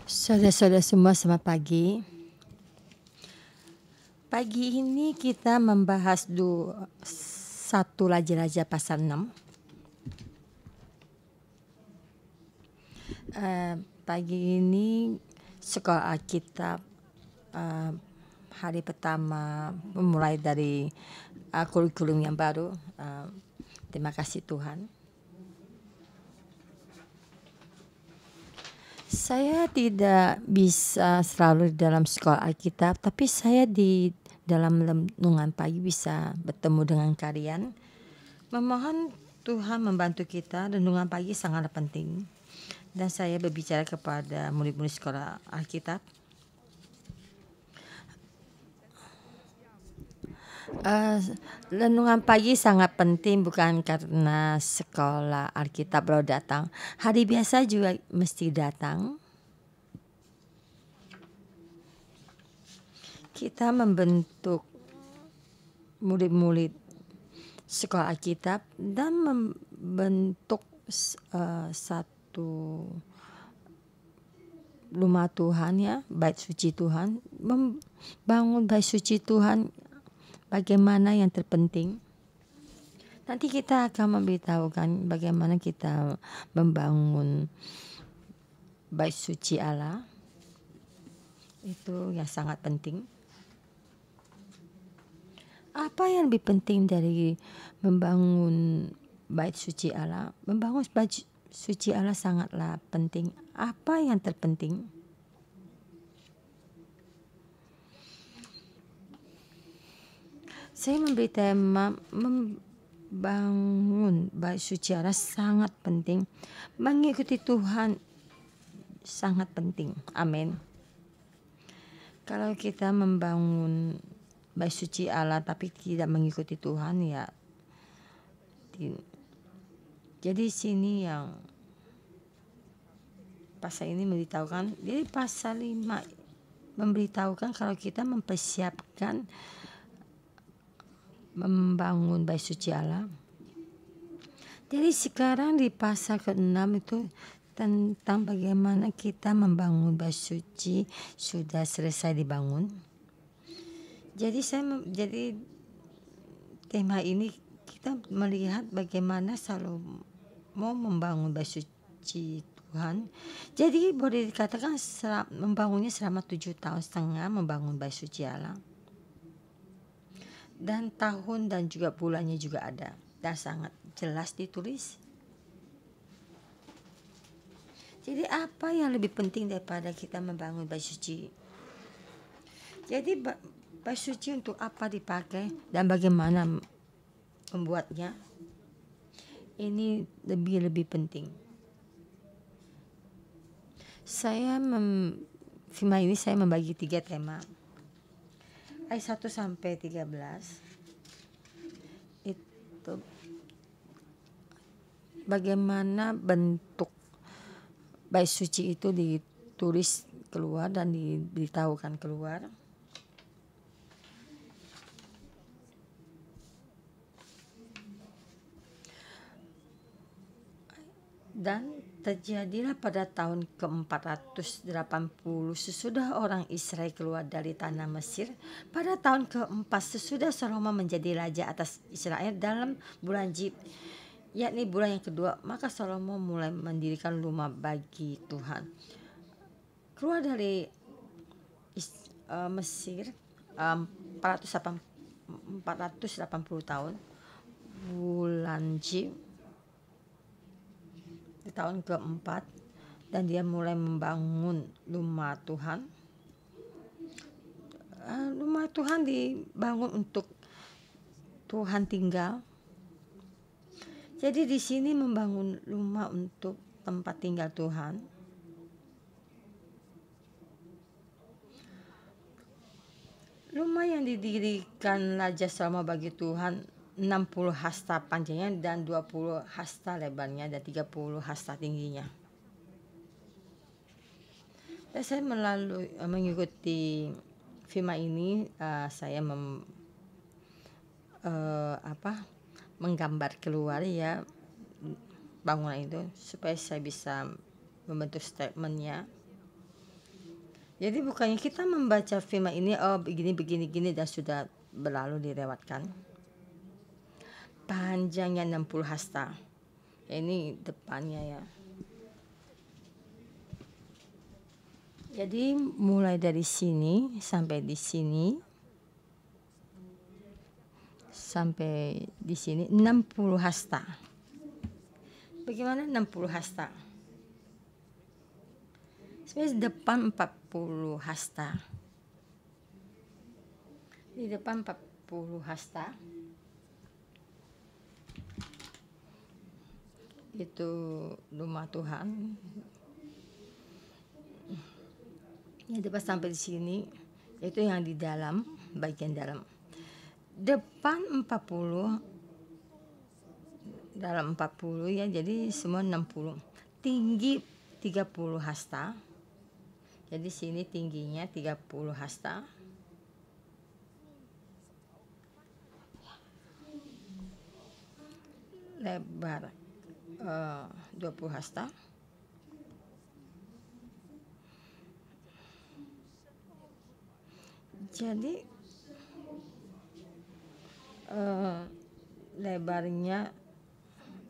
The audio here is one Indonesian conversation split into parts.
Saudara-saudara semua, selamat pagi. Pagi ini kita membahas satu Raja-Raja pasal 6. Pagi ini sekolah Alkitab hari pertama memulai dari kurikulum yang baru. Terima kasih Tuhan. Saya tidak bisa selalu dalam sekolah Alkitab, tapi saya di dalam renungan pagi bisa bertemu dengan kalian. Memohon Tuhan membantu kita. Renungan pagi sangat penting. Dan saya berbicara kepada murid-murid sekolah Alkitab. Renungan pagi sangat penting bukan karena sekolah Alkitab baru datang. Hari biasa juga mesti datang. Kita membentuk murid-murid sekolah Alkitab dan membentuk satu rumah Tuhan, ya, bait suci Tuhan. Membangun bait suci Tuhan bagaimana yang terpenting. Nanti kita akan memberitahukan bagaimana kita membangun bait suci Allah. Itu yang sangat penting. Apa yang lebih penting dari membangun bait suci Allah? Membangun bait suci Allah sangatlah penting. Apa yang terpenting? Saya memberi tema membangun bait suci Allah sangat penting. Mengikuti Tuhan sangat penting. Amin. Kalau kita membangun bait suci Allah tapi tidak mengikuti Tuhan, ya. Jadi sini yang pasal ini memberitahukan. Jadi pasal 5 memberitahukan kalau kita mempersiapkan membangun bait suci Allah. Jadi sekarang di pasal ke-6 itu tentang bagaimana kita membangun bait suci sudah selesai dibangun. Jadi tema ini kita melihat bagaimana Salomo membangun bait suci Tuhan. Jadi boleh dikatakan membangunnya selama 7,5 tahun membangun bait suci Allah. Dan tahun dan juga bulannya juga ada. Dan sangat jelas ditulis. Jadi apa yang lebih penting daripada kita membangun bait suci? Jadi bait suci untuk apa dipakai dan bagaimana membuatnya? Ini lebih penting. Firman ini saya membagi 3 tema. Ayat 1 sampai 13. Itu bagaimana bentuk bait suci itu ditulis keluar dan diberitahukan keluar. Dan terjadilah pada tahun ke-480 sesudah orang Israel keluar dari tanah Mesir. Pada tahun ke-4 sesudah Salomo menjadi raja atas Israel dalam bulan Jib, yakni bulan yang kedua, maka Salomo mulai mendirikan rumah bagi Tuhan. Keluar dari Mesir 480 tahun, bulan Jib di tahun ke-4, dan dia mulai membangun rumah Tuhan. Rumah Tuhan dibangun untuk Tuhan tinggal. Jadi di sini membangun rumah untuk tempat tinggal Tuhan. Rumah yang didirikan Raja Salomo bagi Tuhan 60 hasta panjangnya dan 20 hasta lebarnya dan 30 hasta tingginya. Dan saya mengikuti firman ini, saya menggambar keluar, ya, bangunan itu supaya saya bisa membentuk statementnya. Jadi bukannya kita membaca firman ini begini dan sudah berlalu dilewatkan. Panjangnya 60 hasta. Ini depannya ya. Jadi mulai dari sini sampai di sini sampai di sini 60 hasta. Bagaimana 60 hasta? Sebenarnya depan 40 hasta. Di depan 40 hasta itu rumah Tuhan. Yang depan sampai di sini itu yang di dalam, bagian dalam. Depan 40, dalam 40 ya, jadi semua 60. Tinggi 30 hasta. Jadi sini tingginya 30 hasta. Lebar 20 hasta. Jadi lebarnya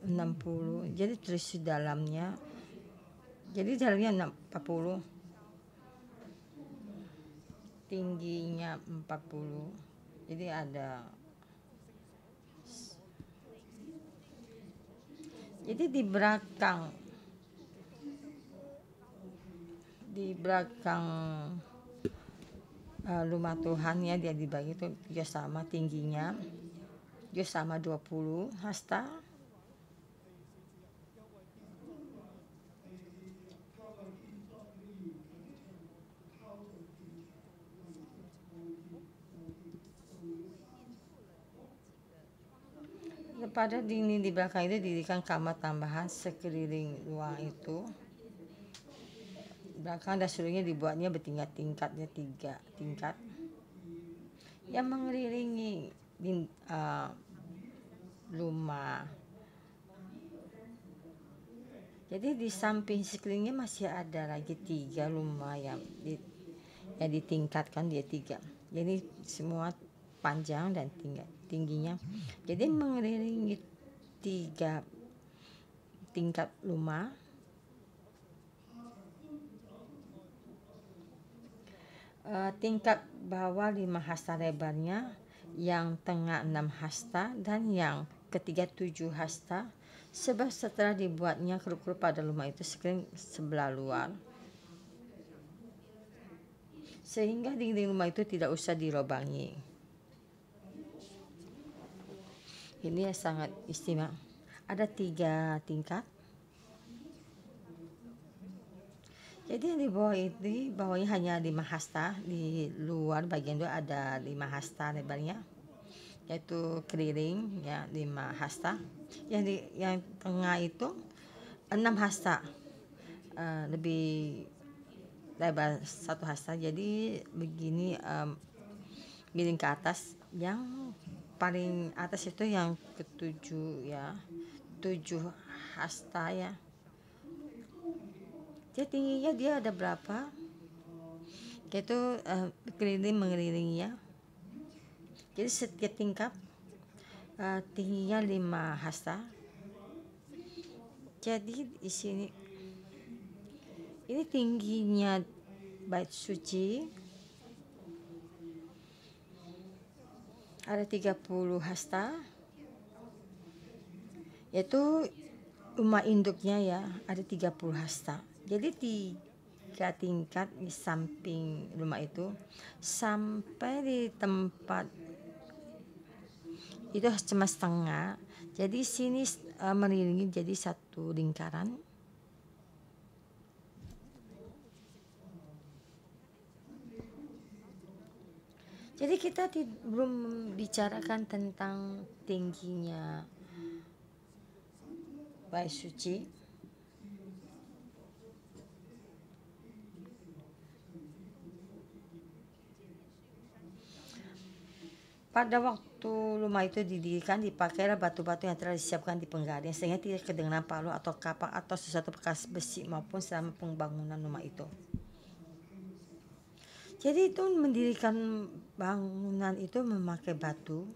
60. Jadi terus di dalamnya. Jadi dalamnya 40. Tingginya 40. Jadi ada. Jadi di belakang rumah Tuhan ya, dia dibagi itu juga sama tingginya. Juga sama 20 hasta. Pada dinding di belakang itu didirikan kamar tambahan sekeliling ruang itu. Belakang dan seluruhnya dibuatnya bertingkat-tingkatnya 3 tingkat yang mengelilingi rumah. Jadi di samping sekelilingnya masih ada lagi 3 rumah yang ditingkatkan, dia 3. Jadi semua panjang dan tingginya. Jadi mengelilingi 3 tingkat rumah. Tingkat bawah 5 hasta lebarnya, yang tengah 6 hasta, dan yang ketiga 7 hasta. Sebab setelah dibuatnya kerup-kerup pada rumah itu sekeliling sebelah luar, sehingga dinding rumah itu tidak usah dilobangi. Ini sangat istimewa. Ada 3 tingkat. Jadi yang di bawah ini, bawahnya hanya 5 hasta, di luar bagian itu ada 5 hasta lebarnya, yaitu keliling ya 5 hasta. Yang tengah itu 6 hasta, lebih lebar 1 hasta. Jadi begini, miring ke atas. Yang paling atas itu yang ke-7 ya, 7 hasta ya. Jadi tingginya dia ada berapa? Itu keliling mengelilingi ya. Jadi setiap tingkat tingginya 5 hasta. Jadi di sini ini tingginya bait suci ada 30 hasta. Yaitu rumah induknya ya, ada 30 hasta. Jadi 3 tingkat di samping rumah itu sampai di tempat itu cuma setengah. Jadi sini mengelilingi jadi 1 lingkaran. Jadi kita belum bicarakan tentang tingginya bait suci. Pada waktu rumah itu didirikan, dipakailah batu-batu yang telah disiapkan di penggalian, sehingga tidak kedengaran palu atau kapak atau sesuatu bekas besi maupun selama pembangunan rumah itu. Jadi itu mendirikan bangunan itu memakai batu.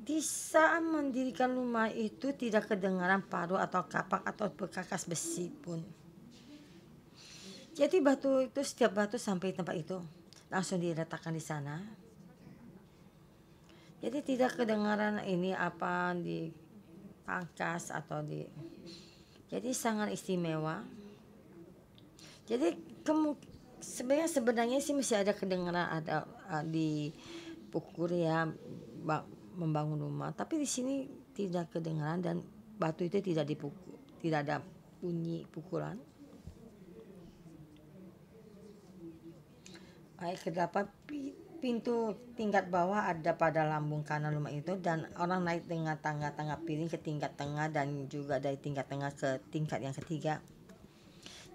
Di saat mendirikan rumah itu tidak kedengaran paru atau kapak atau berkakas besi pun. Jadi batu itu, setiap batu sampai tempat itu langsung diletakkan di sana. Jadi tidak kedengaran ini apa di pangkas atau di. Jadi sangat istimewa. Jadi sebenarnya sih masih ada kedengaran ada di pukul ya membangun rumah, tapi di sini tidak kedengaran dan batu itu tidak dipukul, tidak ada bunyi pukulan. Ayat ke-8, pintu tingkat bawah ada pada lambung kanan rumah itu, dan orang naik dengan tangga-tangga piring ke tingkat tengah dan juga dari tingkat tengah ke tingkat yang ketiga.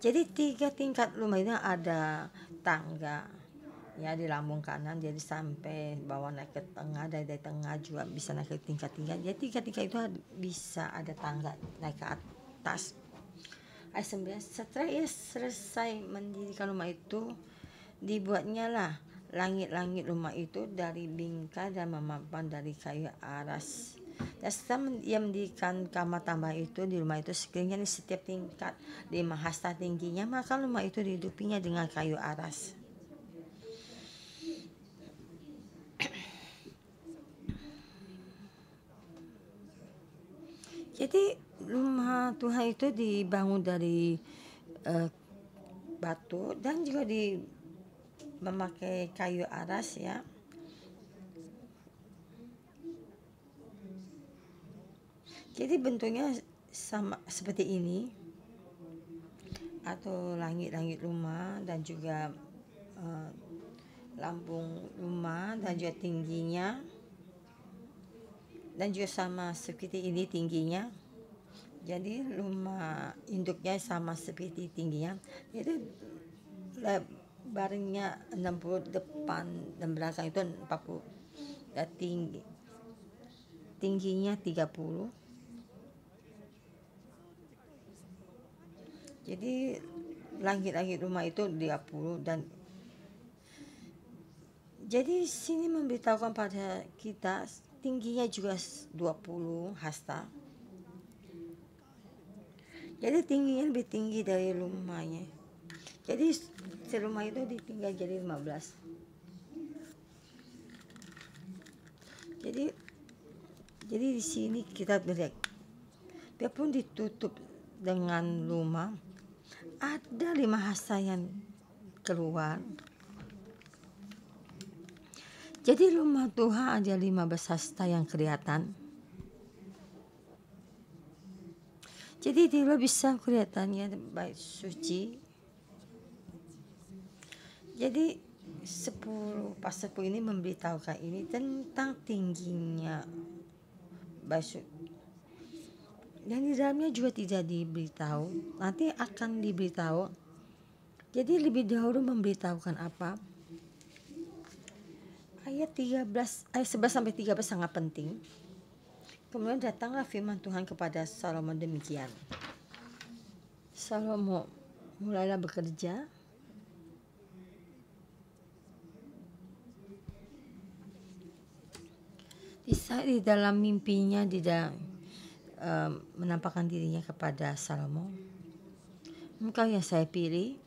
Jadi 3 tingkat rumah itu ada tangga ya di lambung kanan, jadi sampai bawah naik ke tengah, dari tengah juga bisa naik ke tingkat-tingkat. Jadi 3 itu bisa ada tangga naik ke atas. Ayat 9, setelah ia selesai mendirikan rumah itu, dibuatnya lah langit-langit rumah itu dari bingkai dan memapan dari kayu aras. Dan setelah ia mendirikan kamar tambah itu di rumah itu, sekelilingnya di setiap tingkat 5 hasta tingginya, maka rumah itu dihidupinya dengan kayu aras. Jadi rumah Tuhan itu dibangun dari batu dan juga memakai kayu aras ya. Jadi bentuknya sama seperti ini, atau langit-langit rumah dan juga lambung rumah dan juga tingginya, dan juga sama seperti ini tingginya. Jadi rumah induknya sama seperti tingginya. Jadi lebarnya 60, depan dan belakang itu 40, dan tingginya 30. Jadi langit-langit rumah itu 30, dan jadi sini memberitahukan pada kita tingginya juga 20 hasta. Jadi tingginya lebih tinggi dari rumahnya. Jadi serumah itu ditinggal jadi 15. Jadi di sini kita melihat, biarpun ditutup dengan rumah, ada 5 hasta yang keluar. Jadi rumah Tuhan ada 15 hasta yang kelihatan. Jadi di luar bisa kelihatannya baik suci. Jadi 10 pasal 10 ini memberitahukan ini tentang tingginya baik, dan di dalamnya juga tidak diberitahu, nanti akan diberitahu. Jadi lebih dahulu memberitahukan apa? Ayat 11 sampai 13 sangat penting. Kemudian datanglah firman Tuhan kepada Salomo demikian. Salomo mulailah bekerja. Di dalam mimpinya menampakkan dirinya kepada Salomo. Engkau yang saya pilih.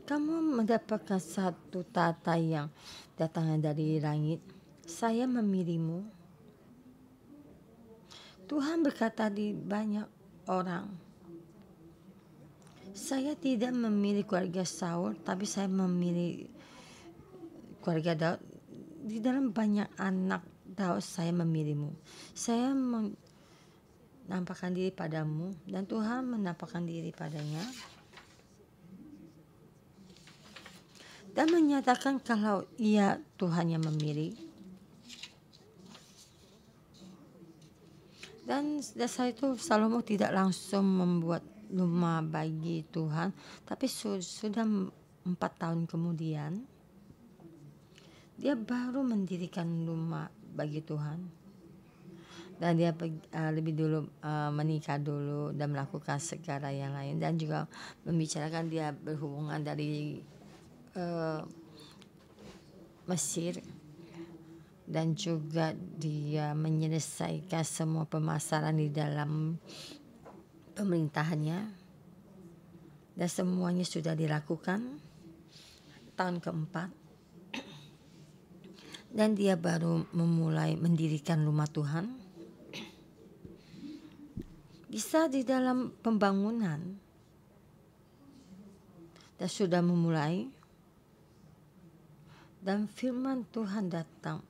Kamu mendapatkan satu tata yang datangnya dari langit. Saya memilihmu. Tuhan berkata di banyak orang, saya tidak memilih keluarga Saul, tapi saya memilih keluarga Daud. Di dalam banyak anak Daud saya memilihmu. Saya menampakkan diri padamu, dan Tuhan menampakkan diri padanya dan menyatakan kalau ia Tuhan yang memilih. Dan dasar itu Salomo tidak langsung membuat rumah bagi Tuhan, tapi sudah 4 tahun kemudian dia baru mendirikan rumah bagi Tuhan. dan dia lebih dulu menikah dulu dan melakukan segala yang lain, dan juga membicarakan dia berhubungan dari Mesir, dan juga dia menyelesaikan semua permasalahan di dalam pemerintahannya, dan semuanya sudah dilakukan tahun keempat, dan dia baru memulai mendirikan rumah Tuhan. Bisa di dalam pembangunan dan sudah memulai, dan firman Tuhan datang.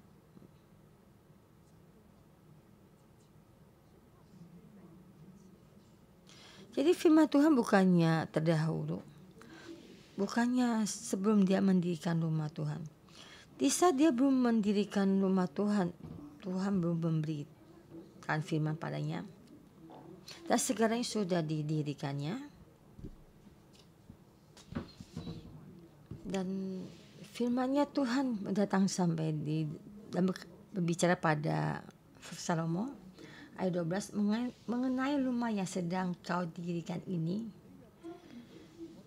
Jadi firman Tuhan bukannya terdahulu, bukannya sebelum dia mendirikan rumah Tuhan. Di saat dia belum mendirikan rumah Tuhan, Tuhan belum memberikan firman padanya, dan sekarang sudah didirikannya. Dan firman-Nya Tuhan datang sampai dan berbicara pada Salomo ayat 12 mengenai rumah yang sedang kau dirikan ini.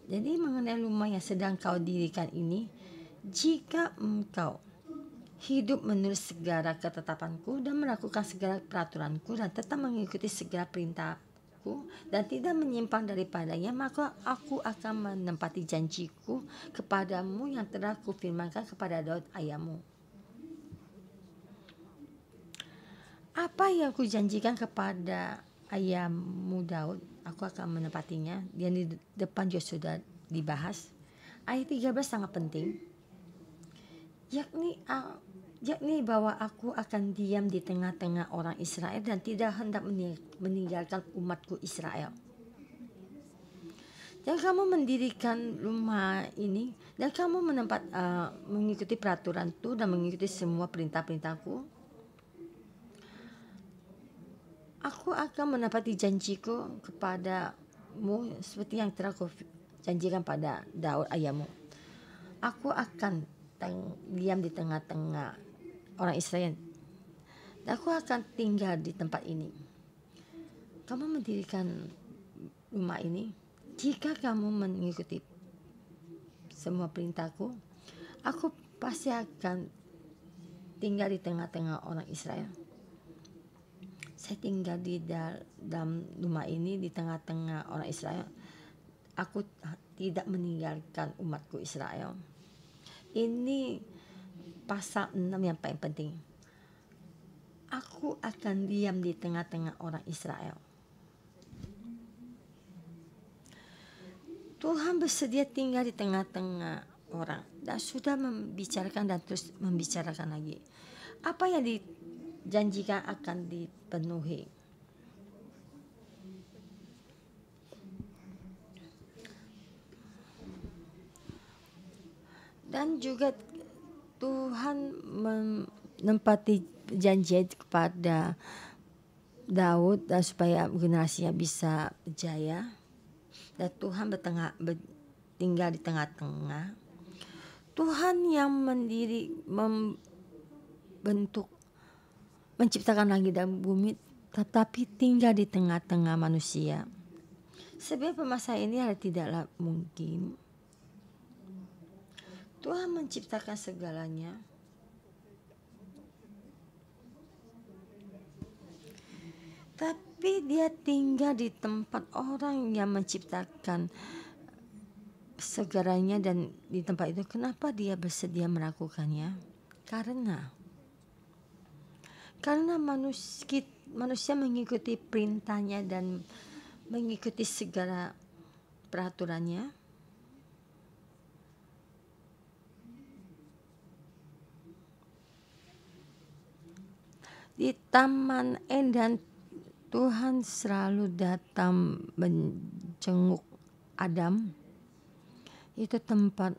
Jadi mengenai rumah yang sedang kau dirikan ini, jika engkau hidup menurut segala ketetapanku dan melakukan segala peraturanku dan tetap mengikuti segala perintahku dan tidak menyimpang daripadanya, maka aku akan menempati janjiku kepadamu yang telah kufirmankan kepada Daud ayahmu. Apa yang kujanjikan kepada ayahmu Daud, aku akan menepatinya. Yang di depan juga sudah dibahas. Ayat 13 sangat penting, yakni bahwa aku akan diam di tengah-tengah orang Israel dan tidak hendak meninggalkan umatku Israel. Dan kamu mendirikan rumah ini, dan kamu mengikuti peraturan itu dan mengikuti semua perintah-perintahku, aku akan menepati janjiku kepadamu seperti yang telah janjikan pada Daud ayahmu. Aku akan diam di tengah-tengah orang Israel, dan aku akan tinggal di tempat ini. Kamu mendirikan rumah ini, jika kamu mengikuti semua perintahku, aku pasti akan tinggal di tengah-tengah orang Israel. Saya tinggal di dalam rumah ini di tengah-tengah orang Israel. Aku tidak meninggalkan umatku Israel. Ini pasal 6 yang paling penting. Aku akan diam di tengah-tengah orang Israel. Tuhan bersedia tinggal di tengah-tengah orang dan sudah membicarakan dan terus membicarakan lagi. Apa yang dijanjikan akan dipenuhi. Dan juga Tuhan menempati janji kepada Daud dan supaya generasinya bisa jaya. Dan Tuhan tinggal di tengah-tengah. Tuhan yang membentuk, menciptakan langit dan bumi, tetapi tinggal di tengah-tengah manusia. Sebenarnya permasalahan ini tidaklah mungkin. Tuhan menciptakan segalanya. Tapi dia tinggal di tempat orang yang menciptakan segalanya, dan di tempat itu kenapa dia bersedia melakukannya? Karena manusia mengikuti perintahnya dan mengikuti segala peraturannya. Di Taman Eden, Tuhan selalu datang menjenguk Adam. Itu tempat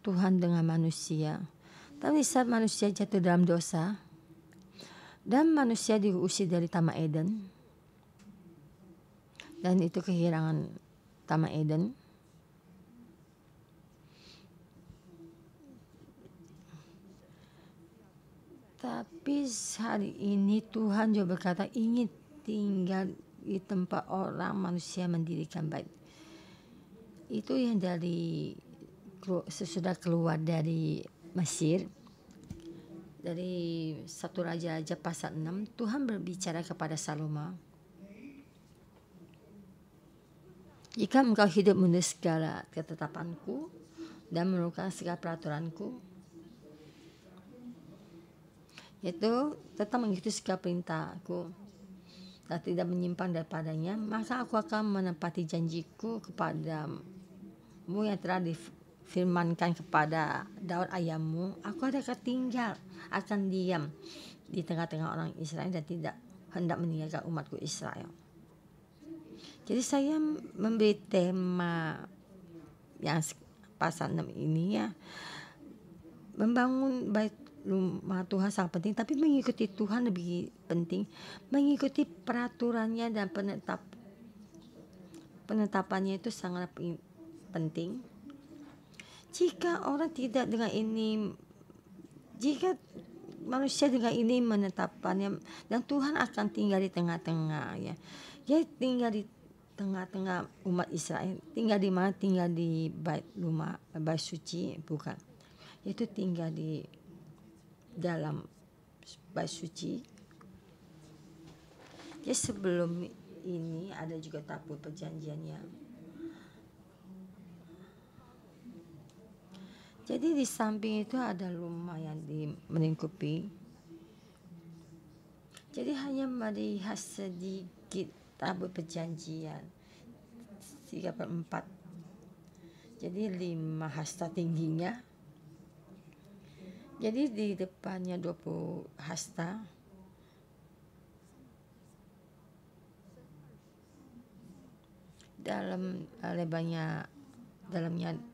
Tuhan dengan manusia. Tapi saat manusia jatuh dalam dosa dan manusia diusir dari Taman Eden, dan itu kehilangan Taman Eden, Tapi hari ini Tuhan juga berkata ingin tinggal di tempat orang manusia mendirikan bait. Itu yang dari sesudah keluar dari Mesir, dari 1 Raja-Raja pasal 6, Tuhan berbicara kepada Salomo, jika engkau hidup menurut segala ketetapanku dan melakukan segala peraturanku, yaitu tetap mengikuti segala perintahku dan tidak menyimpang daripadanya, maka aku akan menepati janjiku kepadamu yang telah difirmankan kepada Daud ayahmu. Aku akan diam di tengah-tengah orang Israel dan tidak hendak meninggalkan umatku Israel. Jadi saya memberi tema yang pasal 6 ini ya, membangun bait rumah Tuhan sangat penting, tapi mengikuti Tuhan lebih penting. Mengikuti peraturannya dan penetapannya itu sangat penting. Jika orang tidak dengan ini, jika manusia dengan ini menetapkannya, dan Tuhan akan tinggal di tengah-tengah ya. Dia tinggal di tengah-tengah umat Israel. Tinggal di mana? Tinggal di bait suci, bukan. Itu tinggal di dalam bait suci. Ya, sebelum ini ada juga tabut perjanjiannya. Jadi di samping itu ada rumah yang melingkupi. Jadi hanya melihat sedikit tabut perjanjian 3/4. Jadi 5 hasta tingginya. Jadi di depannya 20 hasta. Dalamnya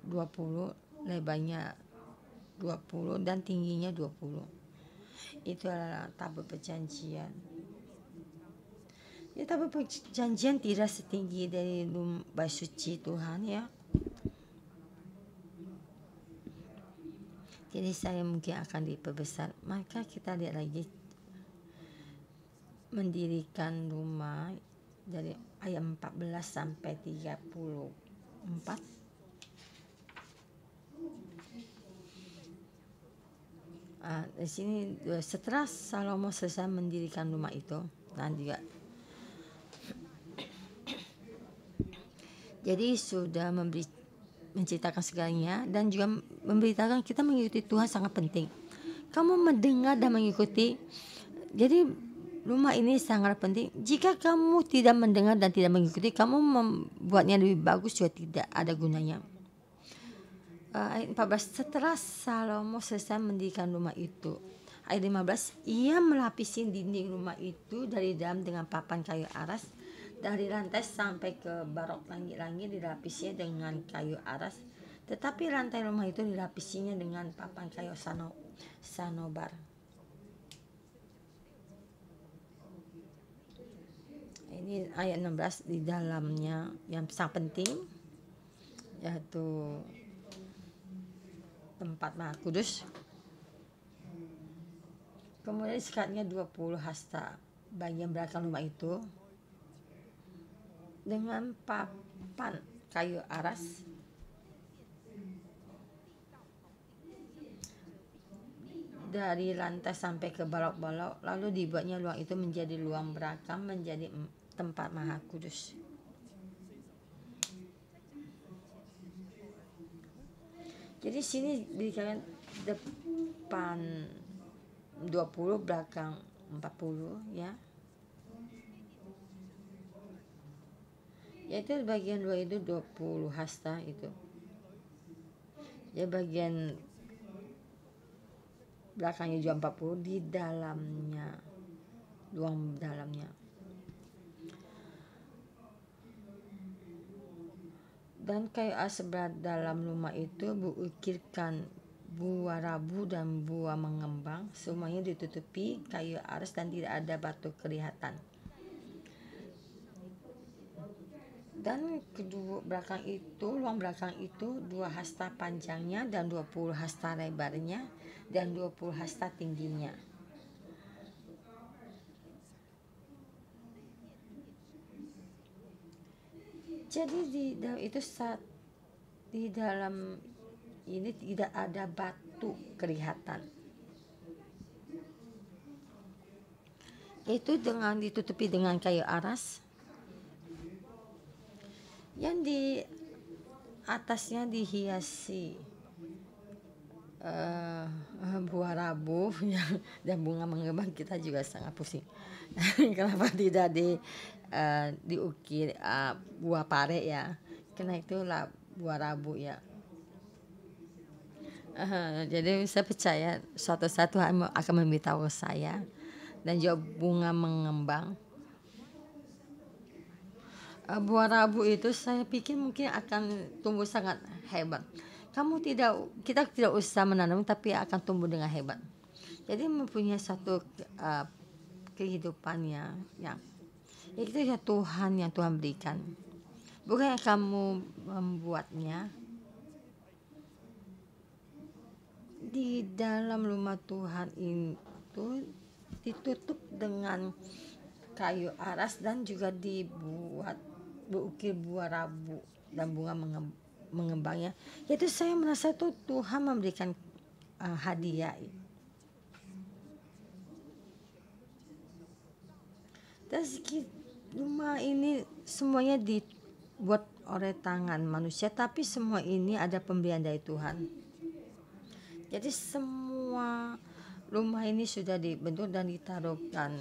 20, lebarnya 20 dan tingginya 20. Itu adalah tabut perjanjian. Ya, tabut perjanjian tidak setinggi dari bait suci Tuhan ya. Jadi saya mungkin akan diperbesar. Maka kita lihat lagi mendirikan rumah dari ayat 14 sampai 34. Di sini setelah Salomo selesai mendirikan rumah itu, dan juga jadi sudah menceritakan segalanya dan juga memberitakan kita mengikuti Tuhan sangat penting. Kamu mendengar dan mengikuti. Jadi rumah ini sangat penting. Jika kamu tidak mendengar dan tidak mengikuti, kamu membuatnya lebih bagus juga tidak ada gunanya. Ayat 14, setelah Salomo selesai mendirikan rumah itu. Ayat 15, ia melapisi dinding rumah itu dari dalam dengan papan kayu aras. Dari lantai sampai ke barok langit-langit dilapisinya dengan kayu aras. Tetapi lantai rumah itu dilapisinya dengan papan kayu sanobar. Ini ayat 16 di dalamnya yang sangat penting, yaitu tempat Maha Kudus. Kemudian sekatnya 20 hasta bagian belakang rumah itu dengan papan kayu aras. Dari lantai sampai ke balok-balok, lalu dibuatnya ruang itu menjadi ruang berakam, menjadi tempat Maha Kudus. Jadi sini dikatakan depan 20, belakang 40 ya. Yaitu bagian luar itu 20 hasta itu. Ya, bagian belakangnya juga 40, di dalamnya, ruang dalamnya. Dan kayu aras sebelah dalam rumah itu diukirkan buah rabu dan buah mengembang, semuanya ditutupi kayu aras dan tidak ada batu kelihatan. Dan kedua belakang itu, ruang belakang itu 2 hasta panjangnya dan 20 hasta lebarnya dan 20 hasta tingginya. Jadi di dalam ini tidak ada batu kelihatan. Itu dengan ditutupi dengan kayu aras yang di atasnya dihiasi buah rabu yang dan bunga mengembang. Kita juga sangat pusing. Kenapa tidak diukir buah pare ya? Karena itulah buah rabu ya. Jadi saya percaya suatu saat Tuhan akan memberitahu saya, dan juga bunga mengembang. Buah rabu itu saya pikir mungkin akan tumbuh sangat hebat. Kita tidak usah menanam, tapi akan tumbuh dengan hebat. Jadi mempunyai satu kehidupannya yang itu ya Tuhan yang Tuhan berikan. Bukan yang kamu membuatnya. Di dalam rumah Tuhan itu ditutup dengan kayu aras dan juga diukir buah rabu dan bunga mengembangnya. Itu saya merasa tuh Tuhan memberikan hadiah. Dan rumah ini semuanya dibuat oleh tangan manusia, tapi semua ini ada pemberian dari Tuhan. Jadi semua rumah ini sudah dibentuk dan ditaruhkan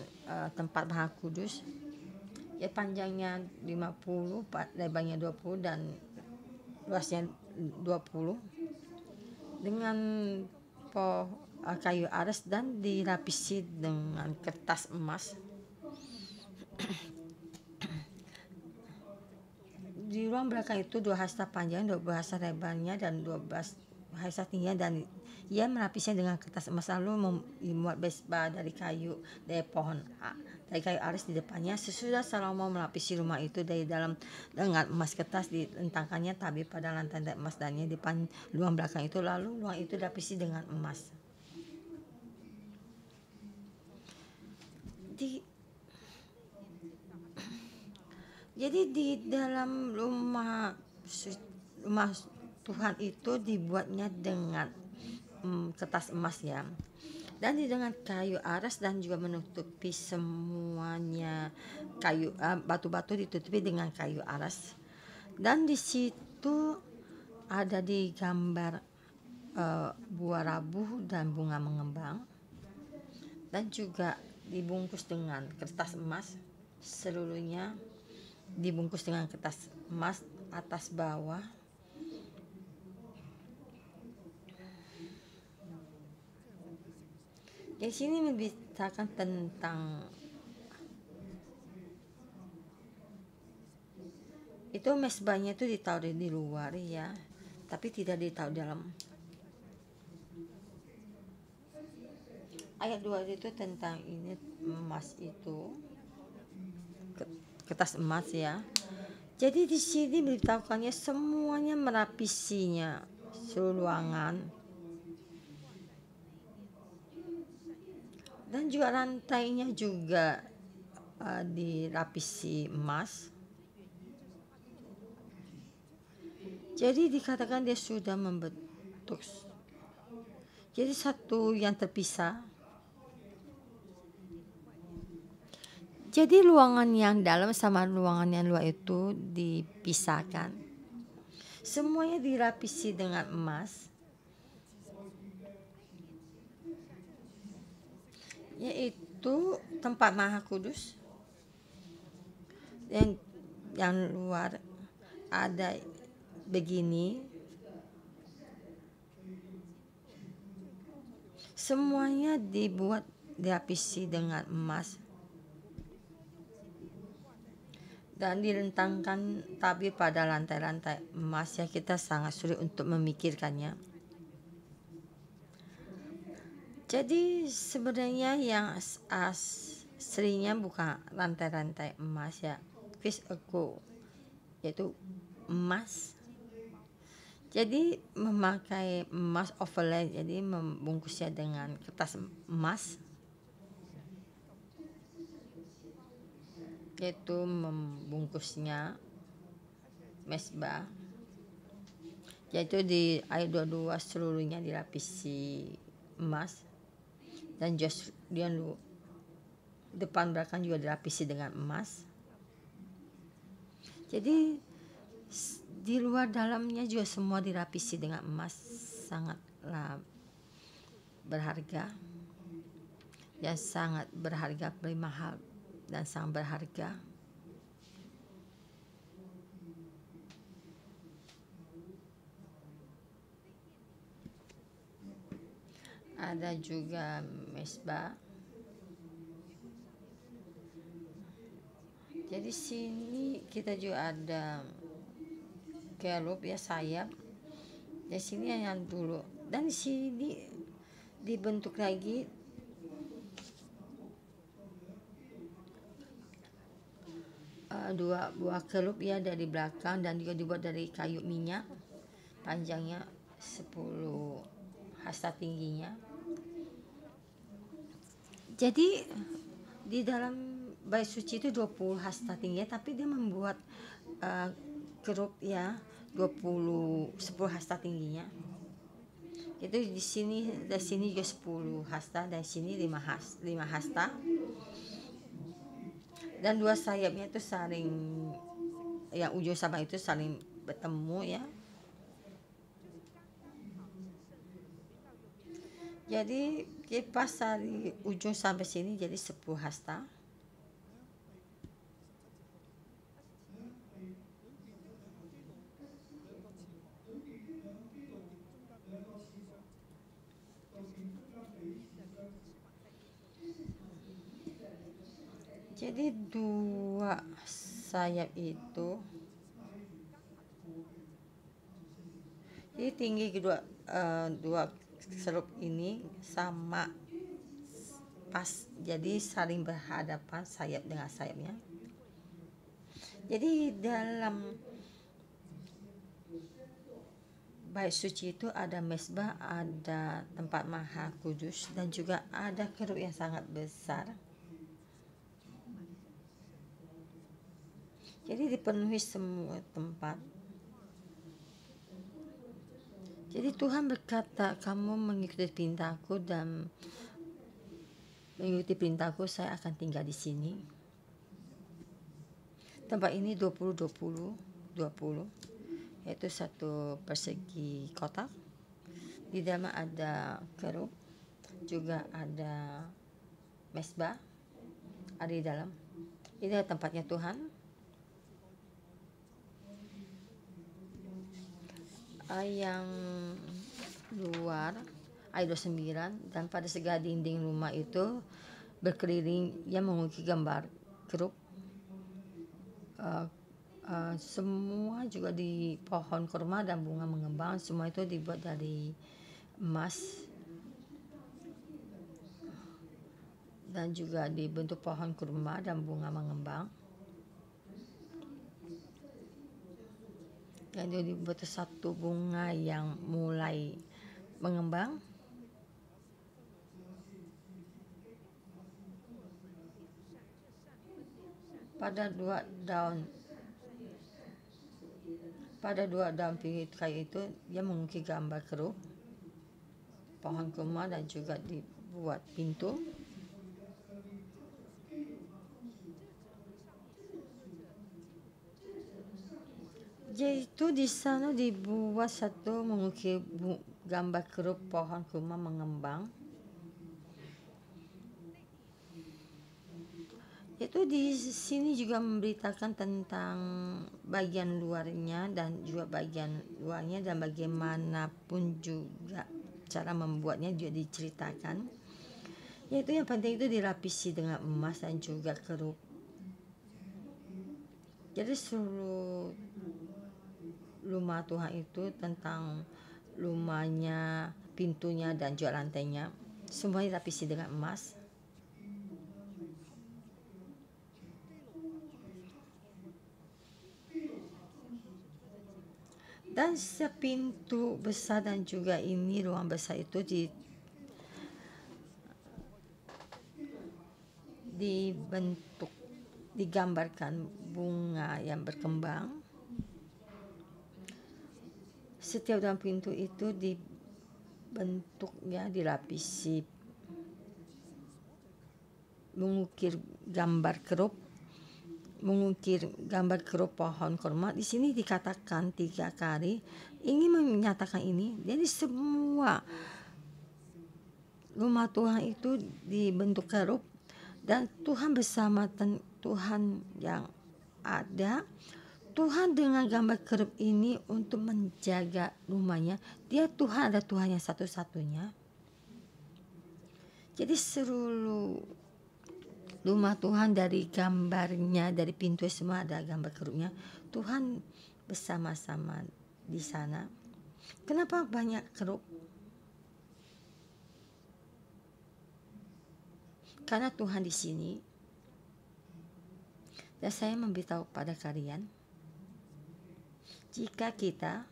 tempat Maha Kudus. Ya, panjangnya 50, lebarnya 20 dan luasnya 20 dengan kayu aras dan dilapisi dengan kertas emas. Di ruang belakang itu 2 hasta panjang, 12 hasta lebarnya dan 12 hasta tingginya, dan ia melapisnya dengan kertas emas, lalu membuat mesbah dari kayu aras di depannya. Sesudah Salomo melapisi rumah itu dari dalam dengan emas kertas, dilentangkannya tabir pada lantai emas dan di depan ruang belakang itu, lalu ruang itu dilapisi dengan emas. Jadi di dalam rumah Tuhan itu dibuatnya dengan kertas emas ya, dan dengan kayu aras, dan juga menutupi semuanya batu-batu ditutupi dengan kayu aras, dan di situ ada digambar buah rabu dan bunga mengembang, dan juga dibungkus dengan kertas emas. Seluruhnya dibungkus dengan kertas emas atas bawah. Di sini membicarakan tentang itu mesbahnya itu ditaruh di luar ya, tapi tidak ditaruh dalam. Ayat 2 itu tentang ini emas itu kertas emas ya. Jadi di sini beritahukannya semuanya melapisinya seluruh ruangan, dan juga lantainya juga dilapisi emas. Jadi dikatakan dia sudah membentuk jadi satu yang terpisah. Jadi ruangan yang dalam sama ruangan yang luar itu dipisahkan. Semuanya dilapisi dengan emas, yaitu tempat Maha Kudus. Dan yang luar ada begini. Semuanya dilapisi dengan emas dan dilentangkan tabir pada lantai-lantai emas ya. Kita sangat sulit untuk memikirkannya. Jadi sebenarnya yang aslinya bukan lantai-lantai emas ya, yaitu emas. Jadi memakai emas overlay, jadi membungkusnya dengan kertas emas, yaitu membungkusnya mesbah, yaitu di ayat 22 seluruhnya dilapisi emas, dan depan belakang juga dilapisi dengan emas. Jadi di luar dalamnya juga semua dilapisi dengan emas, sangatlah berharga, ya sangat berharga, paling mahal dan sangat berharga. Ada juga mesbah. Jadi sini kita juga ada kelop, ya sayap. Di sini yang dulu, dan di sini dibentuk lagi dua buah kelop ya dari belakang, dan juga dibuat dari kayu minyak, panjangnya 10 hasta tingginya. Jadi di dalam bait suci itu 20 hasta tingginya, tapi dia membuat kerup ya 10 hasta tingginya. Itu di sini juga 10 hasta, dan sini 5 hasta. Dan dua sayapnya itu saling, yang ujung sama itu saling bertemu ya. Jadi pas dari ujung sampai sini jadi 10 hasta. Jadi dua sayap itu, jadi tinggi dua serup ini sama pas, jadi saling berhadapan sayap dengan sayapnya. Jadi dalam bait suci itu ada mesbah, ada tempat maha kudus, dan juga ada kerup yang sangat besar. Jadi dipenuhi semua tempat. Jadi Tuhan berkata, kamu mengikuti perintahku dan mengikuti perintahku, saya akan tinggal di sini. Tempat ini 20, yaitu satu persegi kotak. Di dalam ada kerup, juga ada mesbah, ada di dalam. Ini adalah tempatnya Tuhan. Yang luar ayat 29, dan pada segala dinding rumah itu berkeliling yang mengukir gambar kerup. Semua juga di pohon kurma dan bunga mengembang, semua itu dibuat dari emas, dan juga dibentuk pohon kurma dan bunga mengembang. Dan dia dibuat satu bunga yang mulai mengembang. Pada dua daun pinggir kayu itu dia mengukir gambar kerup, pohon kurma, dan juga dibuat pintu. Yaitu di sana dibuat satu mengukir gambar kerup pohon kurma mengembang. Itu di sini juga memberitakan tentang bagian luarnya dan juga bagian luarnya, dan bagaimanapun juga cara membuatnya juga diceritakan. Yaitu yang penting itu dilapisi dengan emas dan juga kerup. Jadi seluruh rumah Tuhan itu, tentang rumahnya, pintunya, dan juga lantainya, semuanya dilapisi dengan emas. Dan sepintu besar dan juga ini ruang besar itu digambarkan bunga yang berkembang. Setiap dalam pintu itu dibentuknya, dilapisi, mengukir gambar kerup pohon kurma. Di sini dikatakan 3 kali ingin menyatakan ini. Jadi semua rumah Tuhan itu dibentuk kerup, dan Tuhan bersama Tuhan yang ada. Tuhan dengan gambar kerup ini untuk menjaga rumahnya. Dia Tuhan, ada Tuhan yang satu-satunya. Jadi seluruh rumah Tuhan, dari gambarnya, dari pintu semua ada gambar kerupnya. Tuhan bersama-sama di sana. Kenapa banyak kerup? Karena Tuhan di sini. Dan saya memberitahu pada kalian, jika kita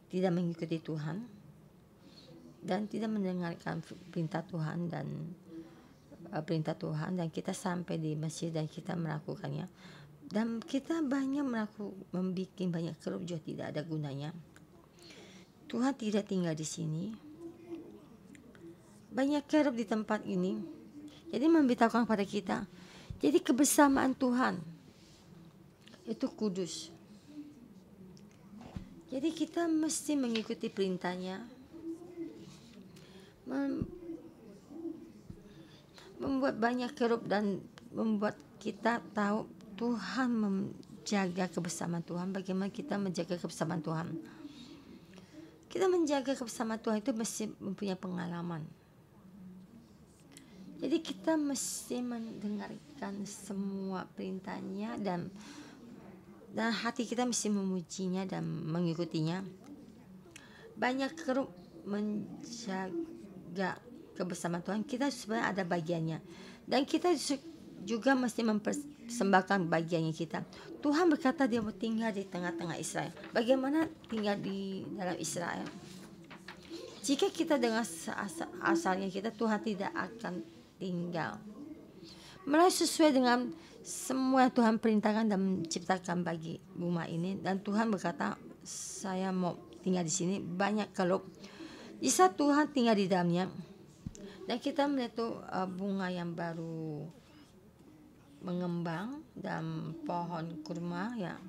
tidak mengikuti Tuhan dan tidak mendengarkan perintah Tuhan dan kita sampai di masjid dan kita melakukannya, dan kita membuat banyak kerup juga tidak ada gunanya. Tuhan tidak tinggal di sini. Banyak kerup di tempat ini. Jadi memberitahukan pada kita, jadi kebersamaan Tuhan itu kudus. Jadi kita mesti mengikuti perintahnya, membuat banyak kerup, dan membuat kita tahu Tuhan menjaga kebersamaan Tuhan. Bagaimana kita menjaga kebersamaan Tuhan? Kita menjaga kebersamaan Tuhan itu mesti mempunyai pengalaman. Jadi kita mesti mendengarkan semua perintahnya, dan hati kita mesti memujinya dan mengikutinya. Banyak kerup menjaga kebersamaan Tuhan. Kita sebenarnya ada bagiannya, dan kita juga mesti mempersembahkan bagiannya kita. Tuhan berkata dia mau tinggal di tengah-tengah Israel. Bagaimana tinggal di dalam Israel? Jika kita dengan asalnya kita, Tuhan tidak akan tinggal. Mulai sesuai dengan semua yang Tuhan perintahkan dan menciptakan bagi rumah ini. Dan Tuhan berkata, saya mau tinggal di sini. Banyak kerup. Bisa Tuhan tinggal di dalamnya. Dan kita melihat bunga yang baru mengembang dan pohon kurma ya.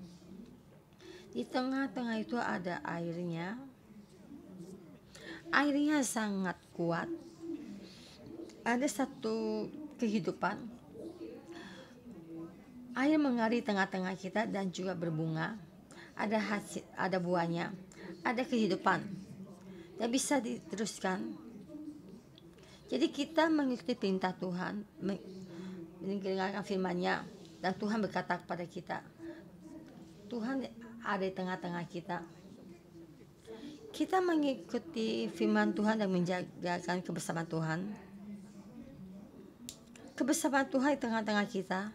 Di tengah-tengah itu ada airnya. Airnya sangat kuat. Ada satu kehidupan. Air mengalir tengah-tengah kita dan juga berbunga. Ada hasil, ada buahnya, ada kehidupan. Dan bisa diteruskan. Jadi kita mengikuti perintah Tuhan, mendengarkan firman-Nya, dan Tuhan berkata kepada kita, Tuhan ada di tengah-tengah kita. Kita mengikuti firman Tuhan dan menjagakan kebersamaan Tuhan. Kebersamaan Tuhan di tengah-tengah kita.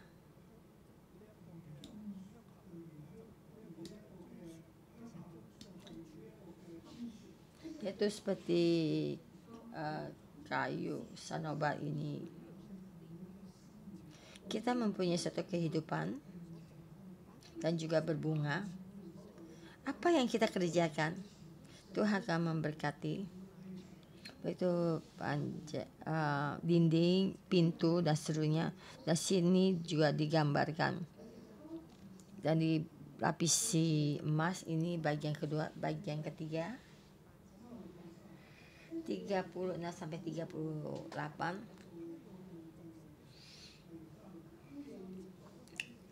Yaitu seperti kayu sanobar ini. Kita mempunyai satu kehidupan dan juga berbunga. Apa yang kita kerjakan, Tuhan akan memberkati. Itu dinding, pintu dan seluruhnya. Dan sini juga digambarkan dan dilapisi emas. Ini bagian kedua, bagian ketiga. 36 sampai 38.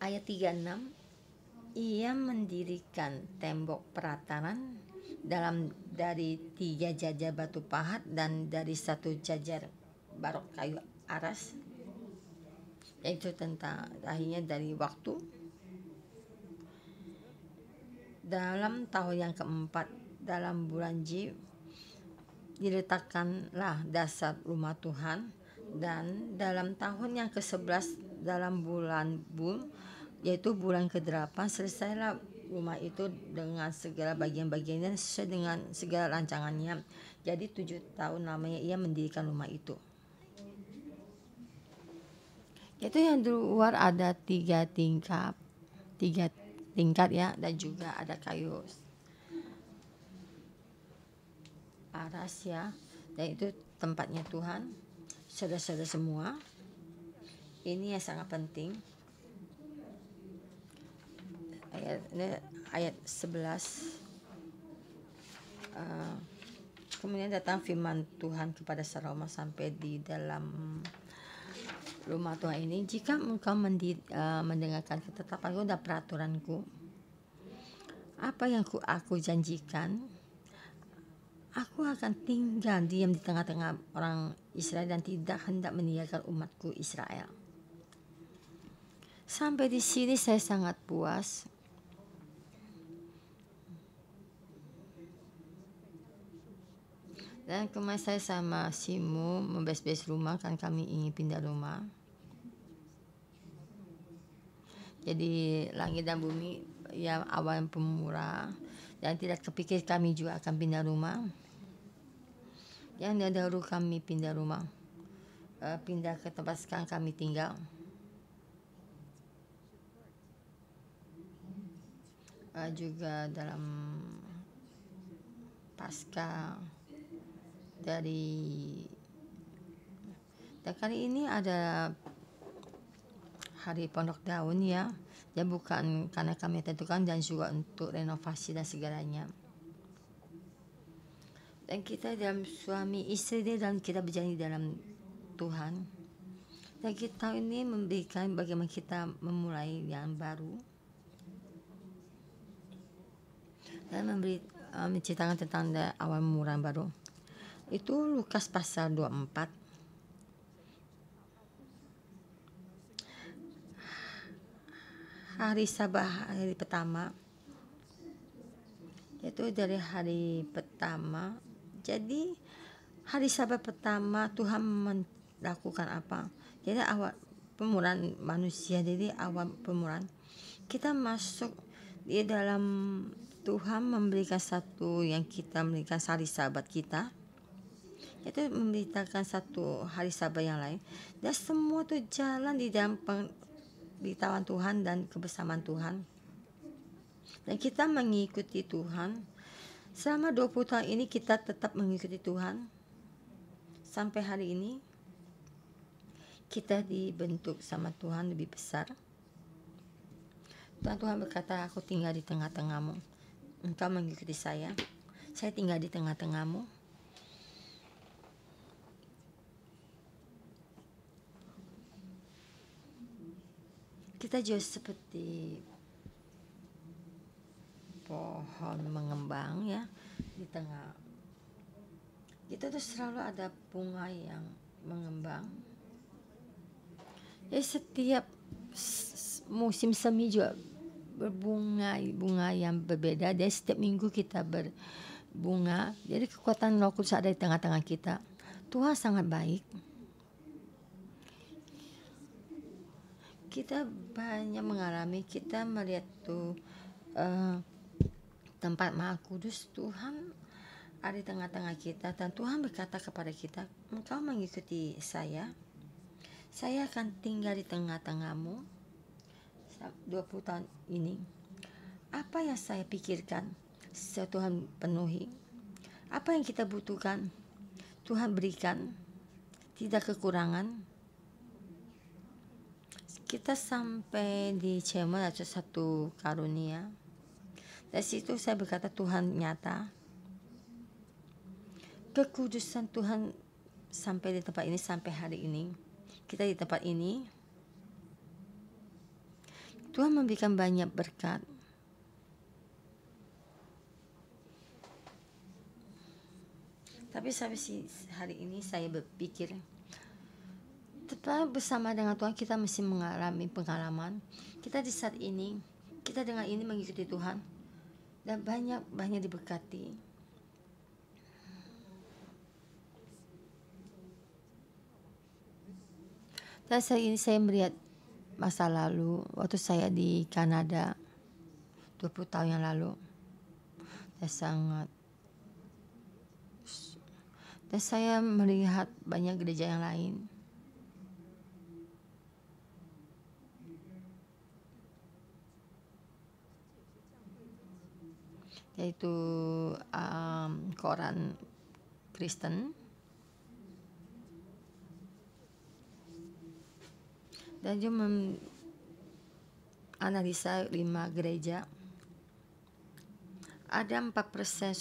Ayat 36. Ia mendirikan tembok perataran dari 3 jajar batu pahat dan dari 1 jajar barok kayu aras. Itu tentang akhirnya dari waktu. Dalam tahun yang keempat, dalam bulan Jib, diletakkanlah dasar rumah Tuhan, dan dalam tahun yang ke-11 dalam bulan Bul, yaitu bulan ke-8, selesailah rumah itu dengan segala bagian-bagiannya sesuai dengan segala rancangannya. Jadi 7 tahun lamanya ia mendirikan rumah itu. Itu yang di luar ada 3 tingkat ya, dan juga ada kayu aras ya, dan itu tempatnya Tuhan. Saudara-saudara semua, ini yang sangat penting. Ayat 11. Kemudian datang firman Tuhan kepada Salomo sampai di dalam rumah Tuhan ini, jika engkau mendengarkan ketetapanku dan peraturanku, apa yang aku janjikan, aku akan tinggal diam di tengah-tengah orang Israel dan tidak hendak meninggalkan umatku Israel. Sampai di sini saya sangat puas. Dan kemarin saya sama Simu membes-bes rumah, kan kami ingin pindah rumah. Jadi langit dan bumi ya awan pemurah, dan tidak kepikir kami juga akan pindah rumah. Yang dahulu kami pindah rumah, pindah ke tempat sekarang kami tinggal. Juga dalam pasca dari, dan kali ini ada hari pondok daun ya, dan bukan karena kami tentukan, dan juga untuk renovasi dan segalanya. Dan kita dalam suami istri dan kita berjanji dalam Tuhan, dan kita ini memberikan bagaimana kita memulai yang baru, dan menceritakan tentang awal mula baru. Itu Lukas pasal 24. Hari Sabat, hari pertama, itu dari hari pertama. Jadi hari Sabat pertama Tuhan melakukan apa? Jadi awal pemulihan manusia, jadi awal pemulihan kita masuk di dalam Tuhan memberikan satu yang kita memberikan hari Sabat kita, itu memberitakan satu hari Sabat yang lain, dan semua itu jalan di dalam pemberitahuan Tuhan dan kebersamaan Tuhan. Dan kita mengikuti Tuhan selama 20 tahun ini, kita tetap mengikuti Tuhan sampai hari ini. Kita dibentuk sama Tuhan lebih besar. Dan Tuhan berkata, aku tinggal di tengah-tengahmu, engkau mengikuti saya tinggal di tengah-tengahmu. Kita juga seperti pohon mengembang ya, di tengah kita tuh selalu ada bunga yang mengembang. Jadi setiap musim semi juga berbunga yang berbeda, dan setiap minggu kita berbunga. Jadi kekuatan Roh Kudus ada di tengah-tengah kita. Tuhan sangat baik. Kita banyak mengalami, kita melihat tuh tempat Maha Kudus, Tuhan ada di tengah-tengah kita, dan Tuhan berkata kepada kita, engkau mengikuti saya akan tinggal di tengah-tengahmu 20 tahun ini. Apa yang saya pikirkan, Tuhan penuhi. Apa yang kita butuhkan, Tuhan berikan, tidak kekurangan. Kita sampai di Cema ada satu karunia. Dari situ saya berkata, Tuhan nyata. Kekudusan Tuhan sampai di tempat ini, sampai hari ini. Kita di tempat ini. Tuhan memberikan banyak berkat. Tapi sampai hari ini saya berpikir, tetap bersama dengan Tuhan kita mesti mengalami pengalaman. Kita di saat ini, kita dengan ini mengikuti Tuhan, dan banyak diberkati. Dan saya melihat masa lalu waktu saya di Kanada 20 tahun yang lalu. Dan saya melihat banyak gereja yang lain. Yaitu koran Kristen. Dan dia menganalisa 5 gereja. Ada 4%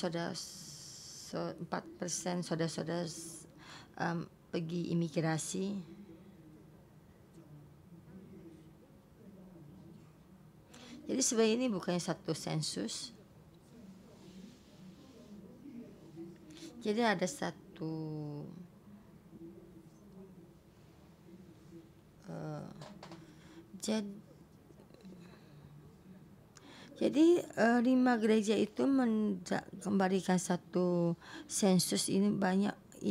saudara-saudara pergi imigrasi. Jadi sebenarnya ini bukannya satu sensus. Jadi ada satu jadi 5 gereja itu kembalikan satu sensus ini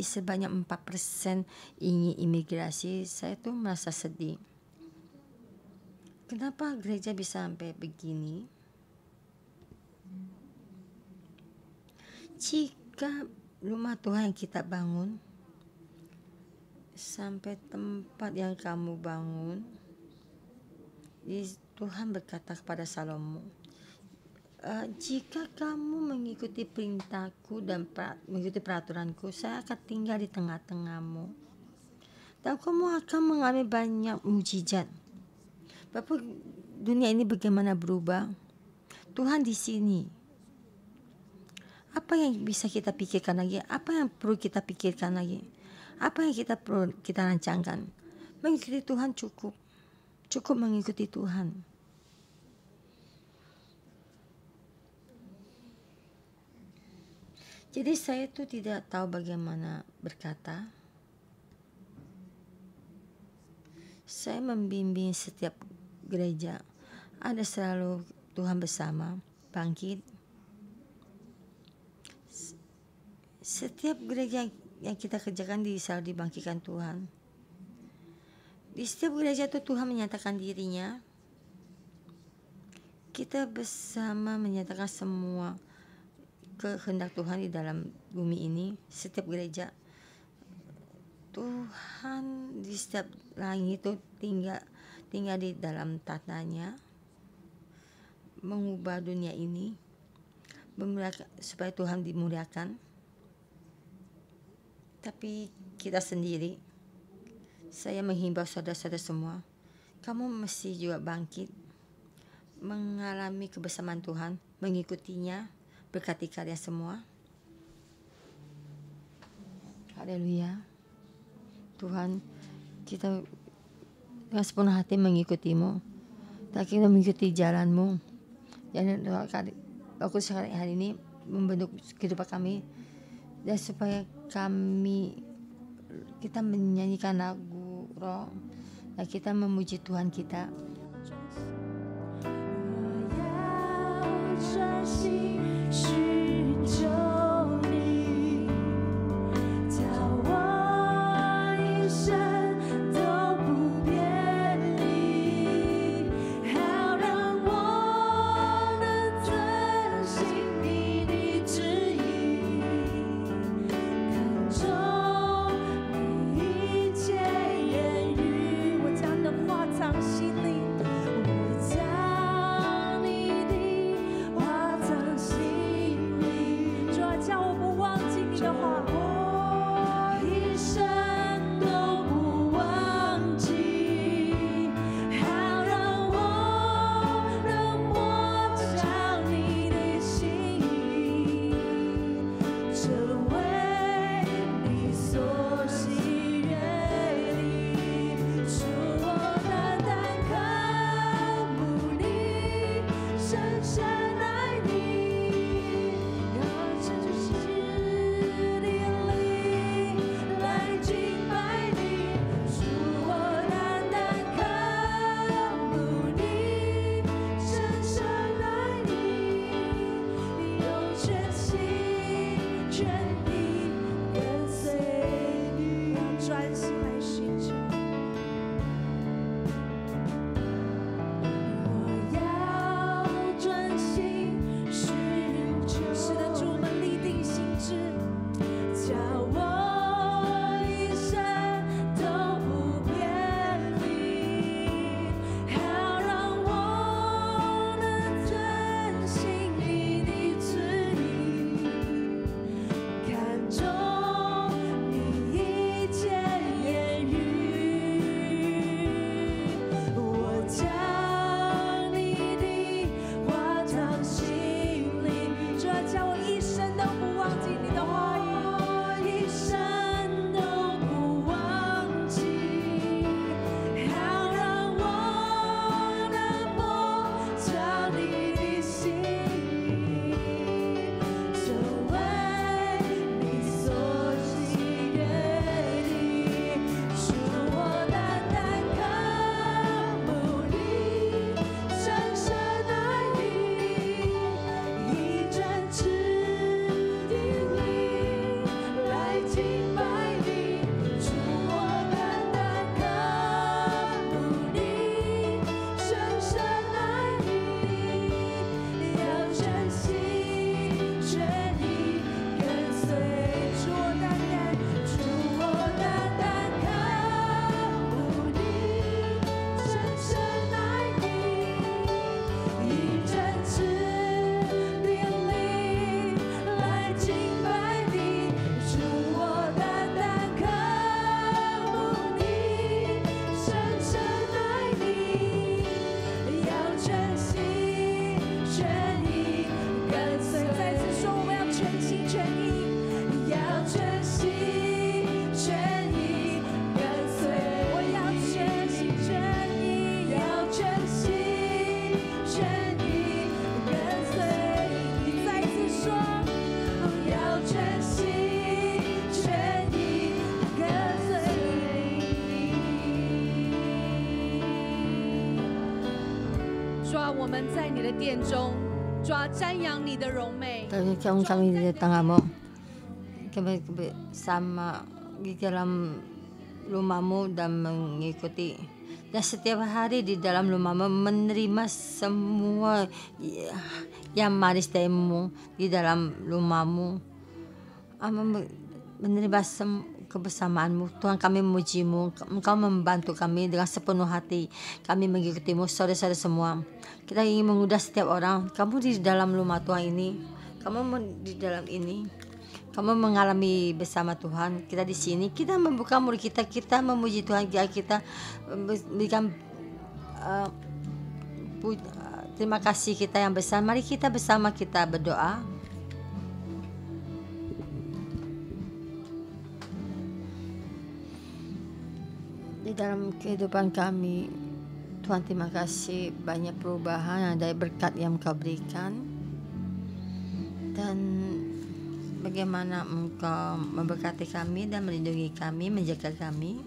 sebanyak 4% ingin imigrasi. Saya tuh merasa sedih. Kenapa gereja bisa sampai begini? Jika rumah Tuhan yang kita bangun sampai tempat yang kamu bangun, Tuhan berkata kepada Salomo, jika kamu mengikuti perintahku dan mengikuti peraturanku, saya akan tinggal di tengah-tengahmu dan kamu akan mengalami banyak mujizat. Bapak, dunia ini bagaimana berubah? Tuhan di sini. Apa yang bisa kita pikirkan lagi? Apa yang perlu kita pikirkan lagi? Apa yang perlu kita rancangkan? Mengikuti Tuhan cukup. Cukup mengikuti Tuhan. Jadi saya tuh tidak tahu bagaimana berkata. Saya membimbing setiap gereja. Ada selalu Tuhan bersama, bangkit. Setiap gereja yang kita kerjakan selalu dibangkitkan Tuhan. Di setiap gereja itu Tuhan menyatakan dirinya. Kita bersama menyatakan semua kehendak Tuhan di dalam bumi ini. Setiap gereja Tuhan di setiap langit itu tinggal di dalam tatanya, mengubah dunia ini, supaya Tuhan dimuliakan. Tapi kita sendiri, saya menghimbau saudara-saudara semua, kamu mesti juga bangkit, mengalami kebersamaan Tuhan, mengikutinya, berkati kalian semua. Haleluya. Tuhan, kita dengan sepenuh hati mengikutimu, tak kita mengikuti jalanmu. Dan aku sekarang hari ini membentuk kehidupan kami, dan supaya kita menyanyikan lagu roh, dan kita memuji Tuhan kita.主啊，主啊，我们在你的殿中，主啊，瞻仰你的荣美。 Kami di tengahmu, kami bersama di dalam rumahmu dan mengikuti. Dan setiap hari di dalam rumahmu menerima semua yang manis darimu di dalam rumahmu. Menerima kebersamaanmu. Tuhan, kami memujimu. Engkau membantu kami dengan sepenuh hati. Kami mengikutimu, saudara-saudara semua. Kita ingin mengundang setiap orang. Kamu di dalam rumah Tuhan ini, kamu di dalam ini, kamu mengalami bersama Tuhan. Kita di sini, kita membuka mulut kita, kita memuji Tuhan, kita berikan terima kasih kita yang besar. Mari kita bersama kita berdoa. Di dalam kehidupan kami, Tuhan, terima kasih banyak perubahan dari berkat yang Engkau berikan, dan bagaimana Engkau memberkati kami dan melindungi kami, menjaga kami.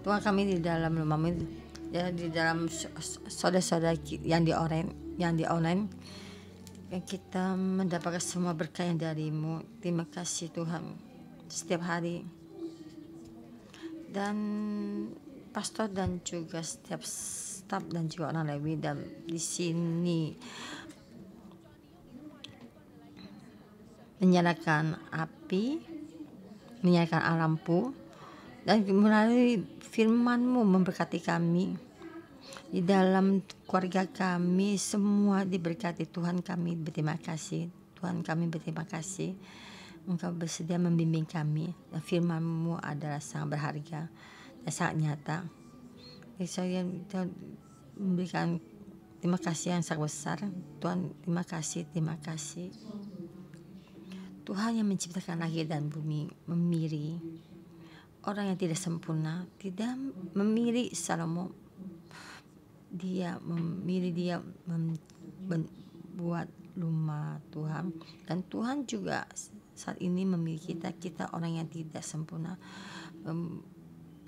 Tuhan, kami di dalam rumah-Mu, ya, di dalam saudara-saudara yang di online, yang kita mendapatkan semua berkat yang dari-Mu. Terima kasih Tuhan, setiap hari. Dan pastor dan juga setiap staf dan juga orang Lewi dan di sini menyalakan api, menyalakan lampu, dan melalui firman-Mu memberkati kami. Di dalam keluarga kami semua diberkati. Tuhan, kami berterima kasih. Tuhan, kami berterima kasih. Engkau bersedia membimbing kami, dan firman-Mu adalah sangat berharga dan sangat nyata. Jadi saya memberikan terima kasih yang sangat besar. Tuhan, terima kasih. Tuhan yang menciptakan langit dan bumi, memilih orang yang tidak sempurna, tidak memilih Salomo. Dia membuat rumah Tuhan, dan Tuhan juga saat ini memilih kita orang yang tidak sempurna,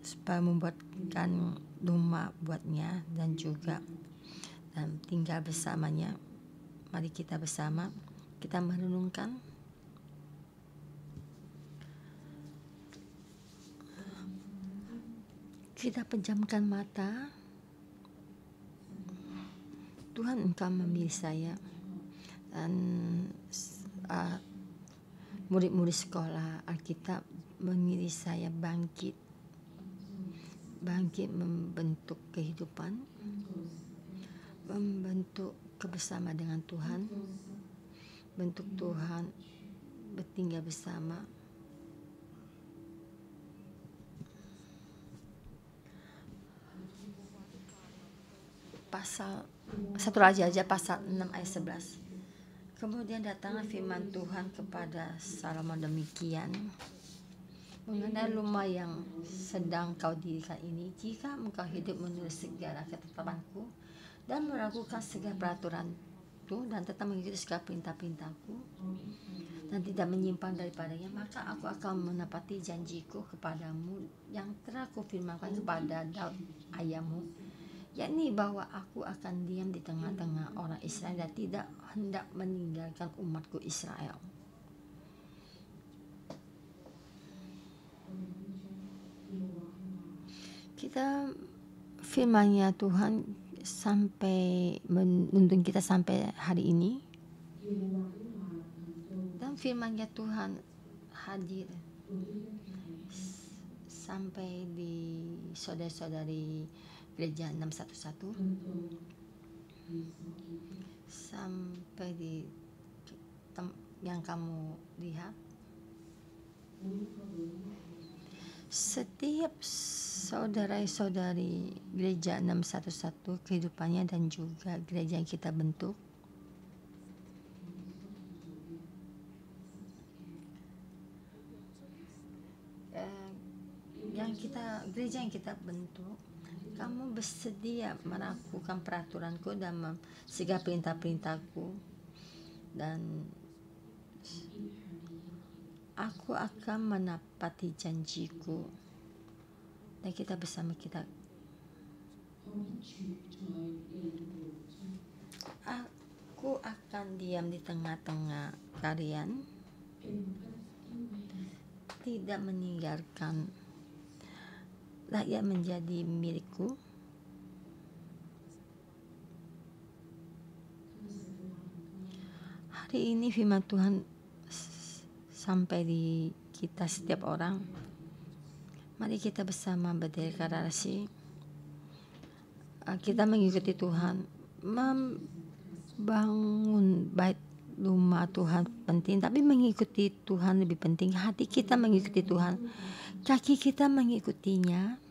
supaya membuatkan rumah buatnya dan juga tinggal bersamanya. Mari kita bersama kita merenungkan. Kita pejamkan mata. Tuhan, Engkau memilih saya dan murid-murid sekolah Alkitab memilih saya bangkit membentuk kehidupan, membentuk kebersamaan dengan Tuhan, bentuk Tuhan bertinggal bersama. Pasal 1 Raja pasal 6 ayat 11. Kemudian datanglah firman Tuhan kepada Salomo demikian, mengenai rumah yang sedang kau dirikan ini, jika engkau hidup menurut segala ketetapanku dan melakukan segala peraturanku dan tetap mengikuti segala perintah-perintahku dan tidak menyimpang daripadanya, maka aku akan menepati janjiku kepadamu yang telah kufirmankan kepada Daud ayahmu, yakni bahwa aku akan diam di tengah-tengah orang Israel dan tidak hendak meninggalkan umatku Israel. Kita firman-Nya Tuhan sampai menuntun kita sampai hari ini, dan firman-Nya Tuhan hadir sampai di saudara-saudari gereja 611, sampai di yang kamu lihat. Setiap saudara-saudari gereja 611 kehidupannya dan juga gereja yang kita bentuk, gereja yang kita bentuk, kamu bersedia melakukan peraturanku dan segala perintah-perintahku, dan aku akan menepati janjiku. Dan kita bersama kita Aku akan diam di tengah-tengah kalian, tidak meninggalkan rakyat menjadi milikku. Hari ini firman Tuhan sampai di kita setiap orang. Mari kita bersama berdeklarasi. Kita mengikuti Tuhan. Membangun bait rumah Tuhan penting, tapi mengikuti Tuhan lebih penting. Hati kita mengikuti Tuhan, kaki kita mengikutinya.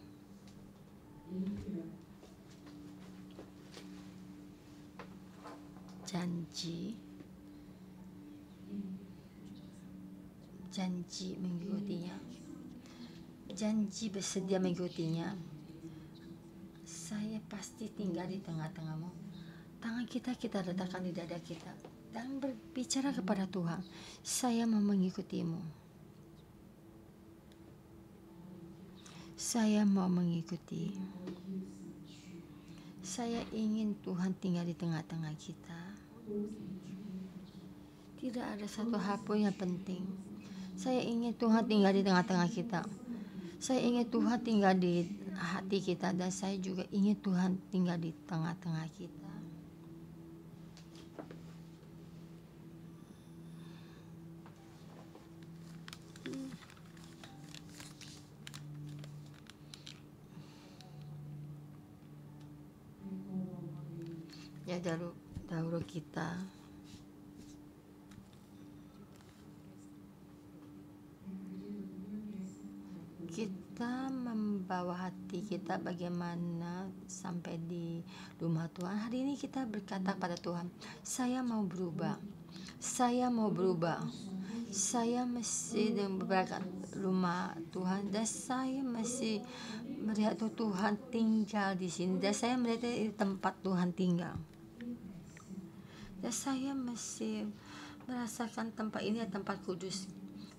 Janji mengikutinya, janji bersedia mengikutinya. Saya pasti tinggal di tengah-tengahmu. Tangan kita letakkan di dada kita dan berbicara kepada Tuhan, saya mau mengikutimu, saya mau mengikuti. Saya ingin Tuhan tinggal di tengah-tengah kita. Tidak ada satu hal pun yang penting. Saya ingin Tuhan tinggal di tengah-tengah kita. Saya ingin Tuhan tinggal di hati kita, dan saya juga ingin Tuhan tinggal di tengah-tengah kita. Ya, dahulu kita membawa hati kita bagaimana sampai di rumah Tuhan. Hari ini kita berkata pada Tuhan, saya mau berubah, saya mau berubah. Saya mesti berangkat rumah Tuhan, dan saya mesti melihat Tuhan tinggal di sini, dan saya melihat di tempat Tuhan tinggal. Dan saya mesti merasakan tempat ini adalah tempat kudus,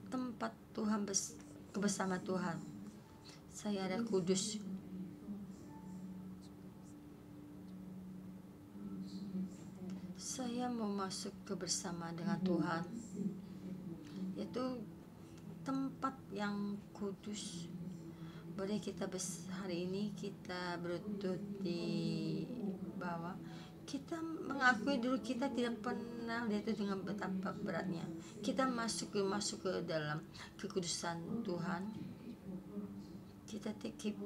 tempat Tuhan bersama Tuhan. Saya ada kudus. Saya mau masuk ke bersama dengan Tuhan, yaitu tempat yang kudus. Boleh kita hari ini kita berlutut di bawah. Kita mengakui dulu kita tidak pernah lihat itu dengan betapa beratnya. Kita masuk ke dalam kekudusan Tuhan. Kita keep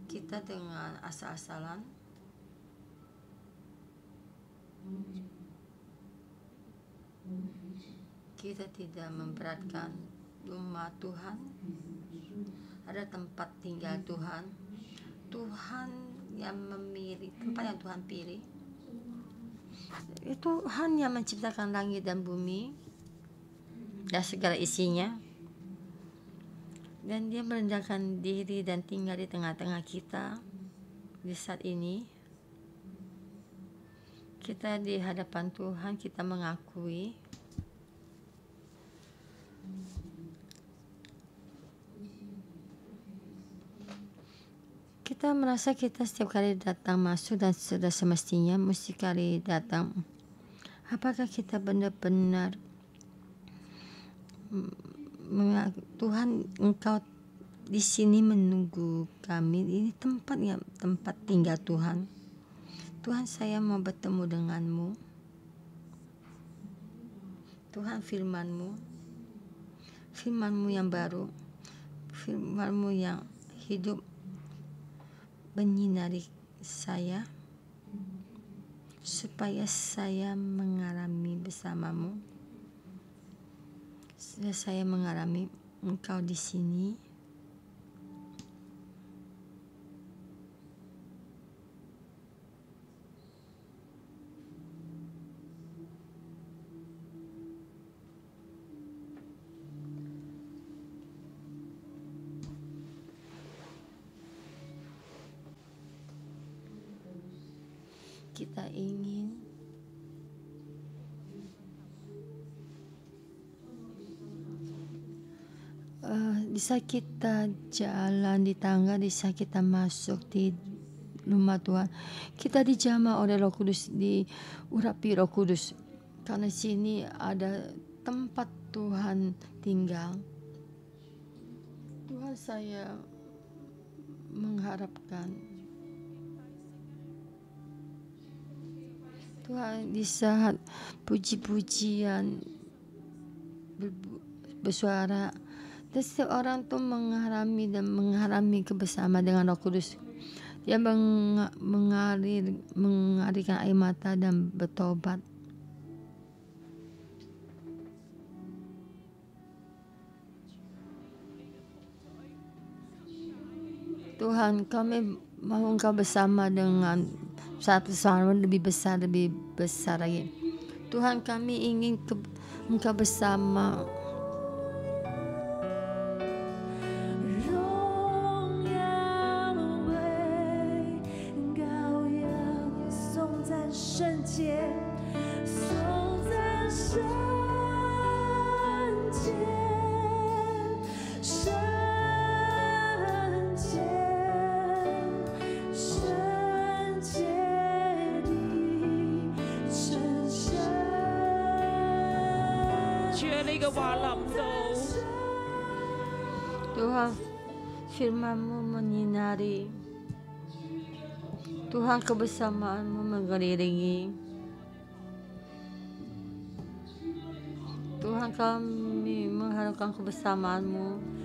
kita dengan asal-asalan. Kita tidak memberatkan rumah Tuhan. Ada tempat tinggal Tuhan. Tuhan yang memilih tempat yang Tuhan pilih. Itu Tuhan yang menciptakan langit dan bumi dan segala isinya. Dan dia merendahkan diri dan tinggal di tengah-tengah kita. Di saat ini kita di hadapan Tuhan, kita mengakui kita merasa kita setiap kali datang masuk, dan sudah semestinya mesti kali datang, apakah kita benar-benar Tuhan, Engkau di sini menunggu kami. Ini tempat tinggal Tuhan. Tuhan, saya mau bertemu denganmu. Tuhan, firman-Mu yang baru, firman-Mu yang hidup menyinari saya, supaya saya mengalami bersama-Mu. Saya mengalami Engkau di sini. Kita ingin di saat kita jalan di tangga, di saat kita masuk di rumah Tuhan. Kita dijamah oleh Roh Kudus, diurapi Roh Kudus. Karena sini ada tempat Tuhan tinggal. Tuhan, saya mengharapkan Tuhan di saat puji-pujian bersuara, dan setiap orang tuh mengalami kebersamaan dengan Roh Kudus. Dia mengalirkan air mata dan bertobat. Tuhan, kami mau Engkau bersama dengan satu sama lebih besar lagi. Tuhan, kami ingin Engkau bersama. Tuhan, firman-Mu menyinari. Tuhan, kebersamaan-Mu mengelilingi. Tuhan, kami mengharapkan kebersamaan-Mu.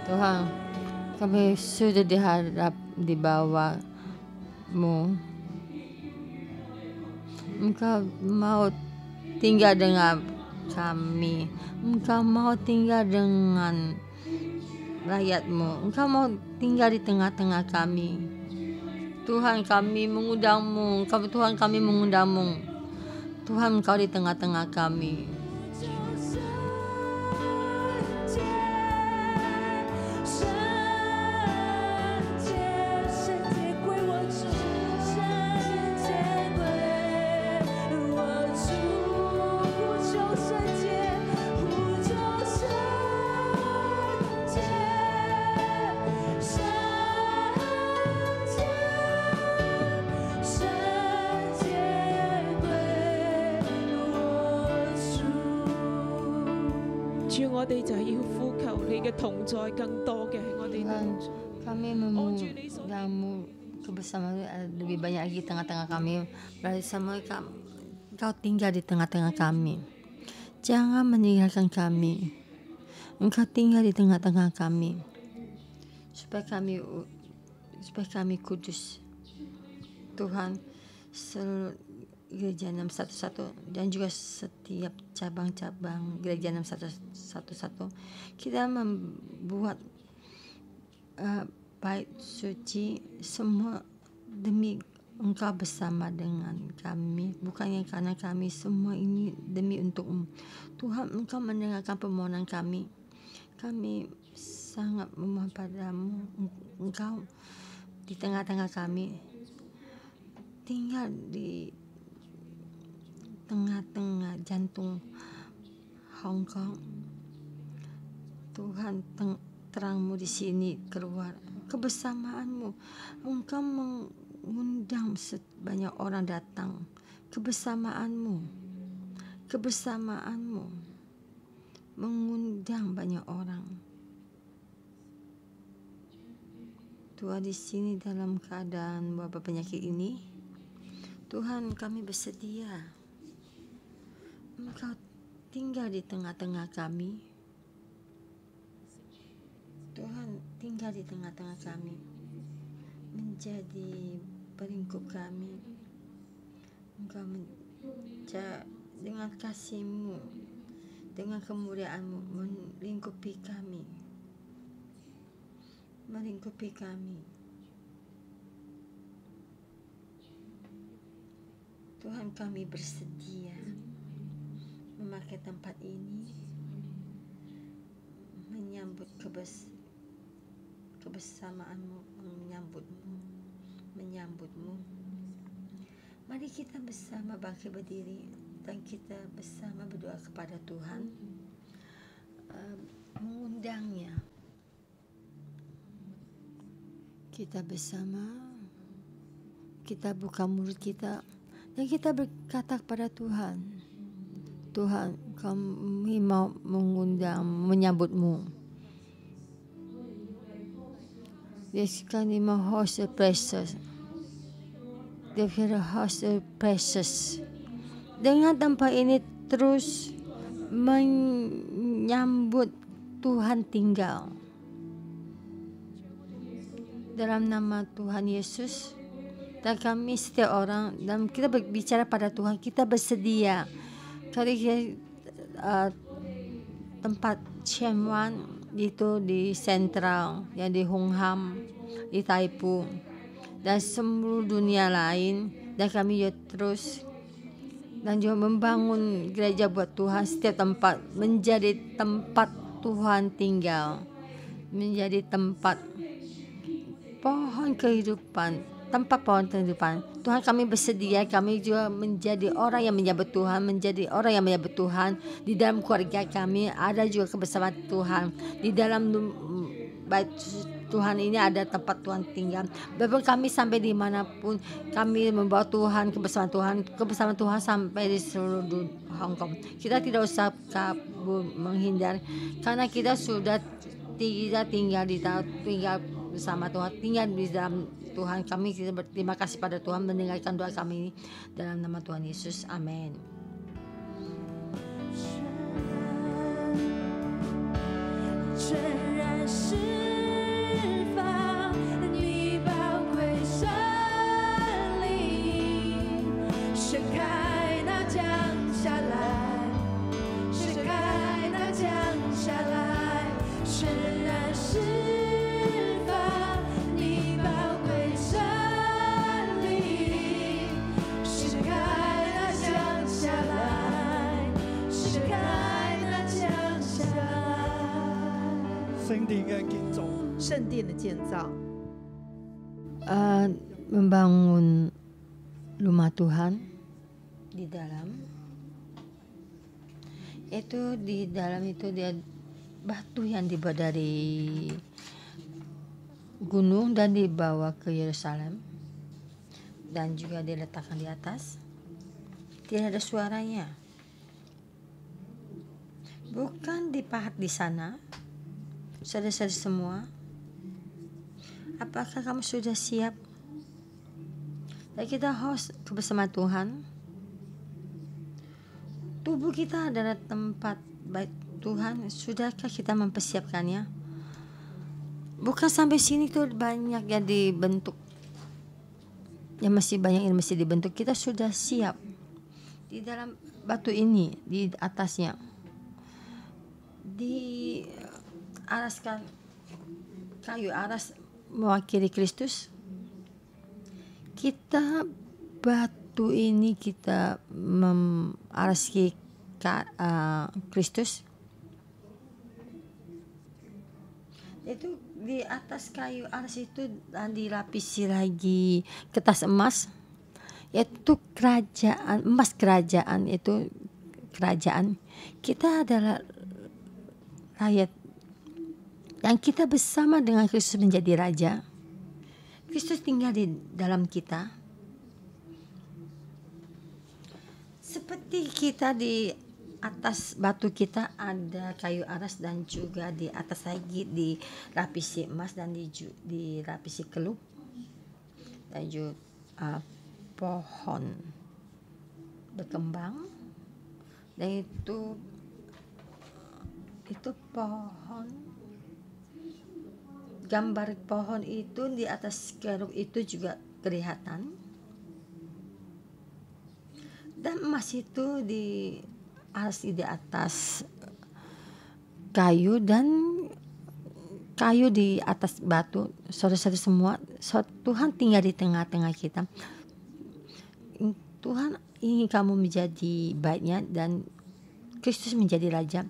Tuhan, kami sudah di bawah-Mu. Engkau mau tinggal dengan kami. Engkau mau tinggal dengan rakyat-Mu. Engkau mau tinggal di tengah-tengah kami. Tuhan, kami mengundang-Mu. Tuhan, kami mengundang-Mu. Tuhan, Engkau di tengah-tengah kami. Kami memudahmu kebersamaan lebih banyak lagi tengah-tengah kami. Bersama Engkau tinggal di tengah-tengah kami. Jangan meninggalkan kami. Engkau tinggal di tengah-tengah kami. Supaya kami kudus. Tuhan, seluruh Gereja 611 dan juga setiap cabang-cabang Gereja 611, kita membuat bait suci semua demi Engkau bersama dengan kami, bukannya karena kami, semua ini demi untuk-Mu. Tuhan, Engkau mendengarkan permohonan kami. Kami sangat memohon padamu, Engkau di tengah-tengah kami, tinggal di tengah-tengah jantung Hong Kong. Tuhan, terang-Mu di sini keluar, kebersamaan-Mu. Engkau mengundang banyak orang datang. Kebersamaan-Mu mengundang banyak orang. Tuhan, di sini dalam keadaan wabah penyakit ini, Tuhan, kami bersedia. Engkau tinggal di tengah-tengah kami. Tuhan, tinggal di tengah-tengah kami, menjadi pelingkup kami. Engkau dengan kasih-Mu, dengan kemuliaan-Mu melingkupi kami. Tuhan, kami bersedia memakai tempat ini menyambut kebersamaan-Mu, menyambut-Mu. Mari kita bersama bangkit berdiri dan kita bersama berdoa kepada Tuhan, mengundangnya. Kita bersama, kita buka mulut kita dan kita berkata kepada Tuhan, Tuhan, kami mau mengundang, menyambut-Mu. Yes, kami mau host the precious. Host the precious. Dengan tempat ini terus menyambut Tuhan tinggal. Dalam nama Tuhan Yesus, dan kami setiap orang, dan kita berbicara pada Tuhan, kita bersedia. Kali tempat Chemwan itu di Sentral, yang di Hung Ham, di Taipu, dan seluruh dunia lain. Dan kami juga terus dan juga membangun gereja buat Tuhan, setiap tempat menjadi tempat Tuhan tinggal, menjadi tempat pohon kehidupan, tempat pohon kehidupan. Tuhan, kami bersedia, kami juga menjadi orang yang menyambut Tuhan, menjadi orang yang menyambut Tuhan. Di dalam keluarga kami ada juga kebersamaan Tuhan. Di dalam bait Tuhan ini ada tempat Tuhan tinggal. Bahkan kami sampai dimanapun, kami membawa Tuhan, kebersamaan Tuhan sampai di seluruh Hong Kong. Kita tidak usah kabur, menghindar, karena kita sudah tidak tinggal bersama Tuhan, tinggal di dalam Tuhan. Kami kita berterima kasih pada Tuhan mendengarkan doa kami ini dalam nama Tuhan Yesus. Amin.圣殿的建造， membangun rumah Tuhan di dalam itu dia batu yang dibawa dari gunung dan dibawa ke Yerusalem dan juga diletakkan di atas. Tidak ada suaranya, bukan dipahat di sana. Saudara-saudara semua, apakah kamu sudah siap? Dan kita host bersama Tuhan. Tubuh kita adalah tempat bait Tuhan. Sudahkah kita mempersiapkannya? Bukan sampai sini tuh banyak yang dibentuk, yang masih banyak yang masih dibentuk. Kita sudah siap di dalam batu ini, di atasnya, di araskan kayu aras mewakili Kristus. Kita batu ini kita arasi Kristus. Itu di atas kayu aras itu dan dilapisi lagi kertas emas, yaitu kerajaan emas, kerajaan itu kerajaan. Kita adalah rakyat yang kita bersama dengan Kristus menjadi raja. Kristus tinggal di dalam kita. Seperti kita di atas batu kita ada kayu aras dan juga di atas lagi dilapisi emas dan dilapisi kelup dan juga pohon berkembang, dan itu pohon, gambar pohon itu di atas kerub itu juga kelihatan. Dan emas itu di atas kayu dan kayu di atas batu. Saudara-saudara semua, Tuhan tinggal di tengah-tengah kita. Tuhan ingin kamu menjadi baiknya dan Kristus menjadi raja.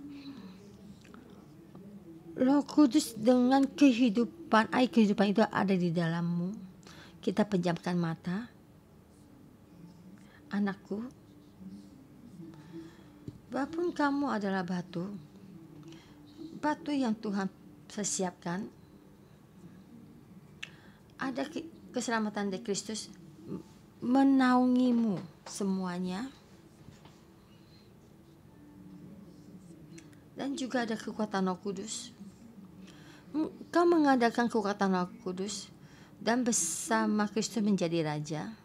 Roh Kudus dengan kehidupan, air kehidupan itu ada di dalammu. Kita pejamkan mata. Anakku, walaupun kamu adalah batu yang Tuhan persiapkan, ada keselamatan dari Kristus menaungimu semuanya, dan juga ada kekuatan Roh Kudus. Kau mengadakan kekuatan Roh Kudus dan bersama Kristus menjadi raja,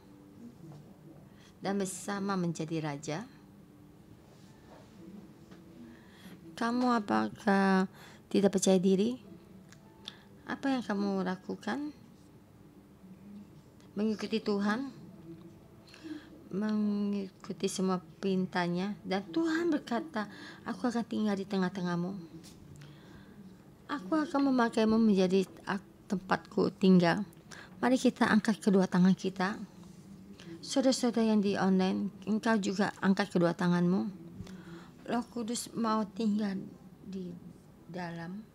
dan bersama menjadi raja. Kamu apakah tidak percaya diri? Apa yang kamu lakukan? Mengikuti Tuhan, mengikuti semua perintahnya, dan Tuhan berkata, aku akan tinggal di tengah-tengahmu. Aku akan memakaimu menjadi tempatku tinggal. Mari kita angkat kedua tangan kita. Saudara-saudara yang di online, engkau juga angkat kedua tanganmu. Roh Kudus mau tinggal di dalam,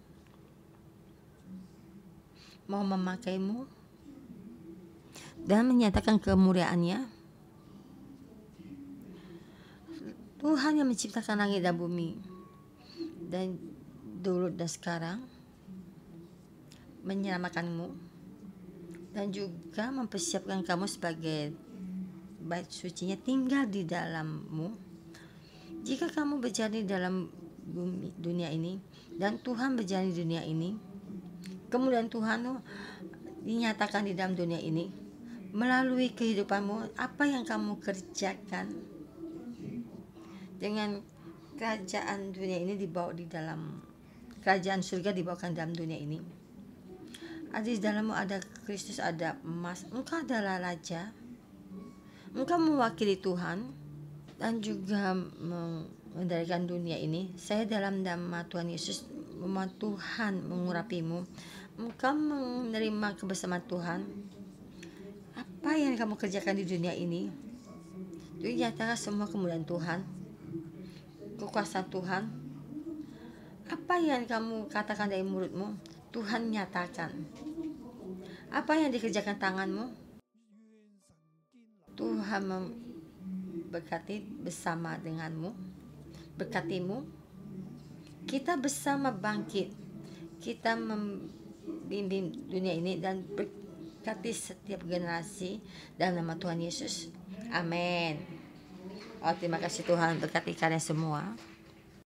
mau memakaimu dan menyatakan kemuliaannya. Tuhan yang menciptakan langit dan bumi, dan dulu dan sekarang, menyelamatkanmu dan juga mempersiapkan kamu sebagai bait sucinya tinggal di dalammu. Jika kamu berjalan dalam dunia ini dan Tuhan berjalan di dunia ini, kemudian Tuhan dinyatakan di dalam dunia ini melalui kehidupanmu, apa yang kamu kerjakan dengan kerajaan dunia ini dibawa di dalam kerajaan surga, dibawakan dalam dunia ini. Ada di dalammu ada Kristus, ada emas. Engkau adalah raja. Engkau mewakili Tuhan dan juga mengendalikan dunia ini. Saya dalam nama Tuhan Yesus memohon Tuhan mengurapimu. Engkau menerima kebersamaan Tuhan. Apa yang kamu kerjakan di dunia ini, itu nyatakan semua kemuliaan Tuhan, kekuasaan Tuhan. Apa yang kamu katakan dari mulutmu, Tuhan nyatakan. Apa yang dikerjakan tanganmu, Tuhan memberkati bersama denganmu, berkatimu. Kita bersama bangkit, kita membimbing dunia ini dan berkati setiap generasi dalam nama Tuhan Yesus. Amin. Oh, terima kasih Tuhan, berkati kalian semua.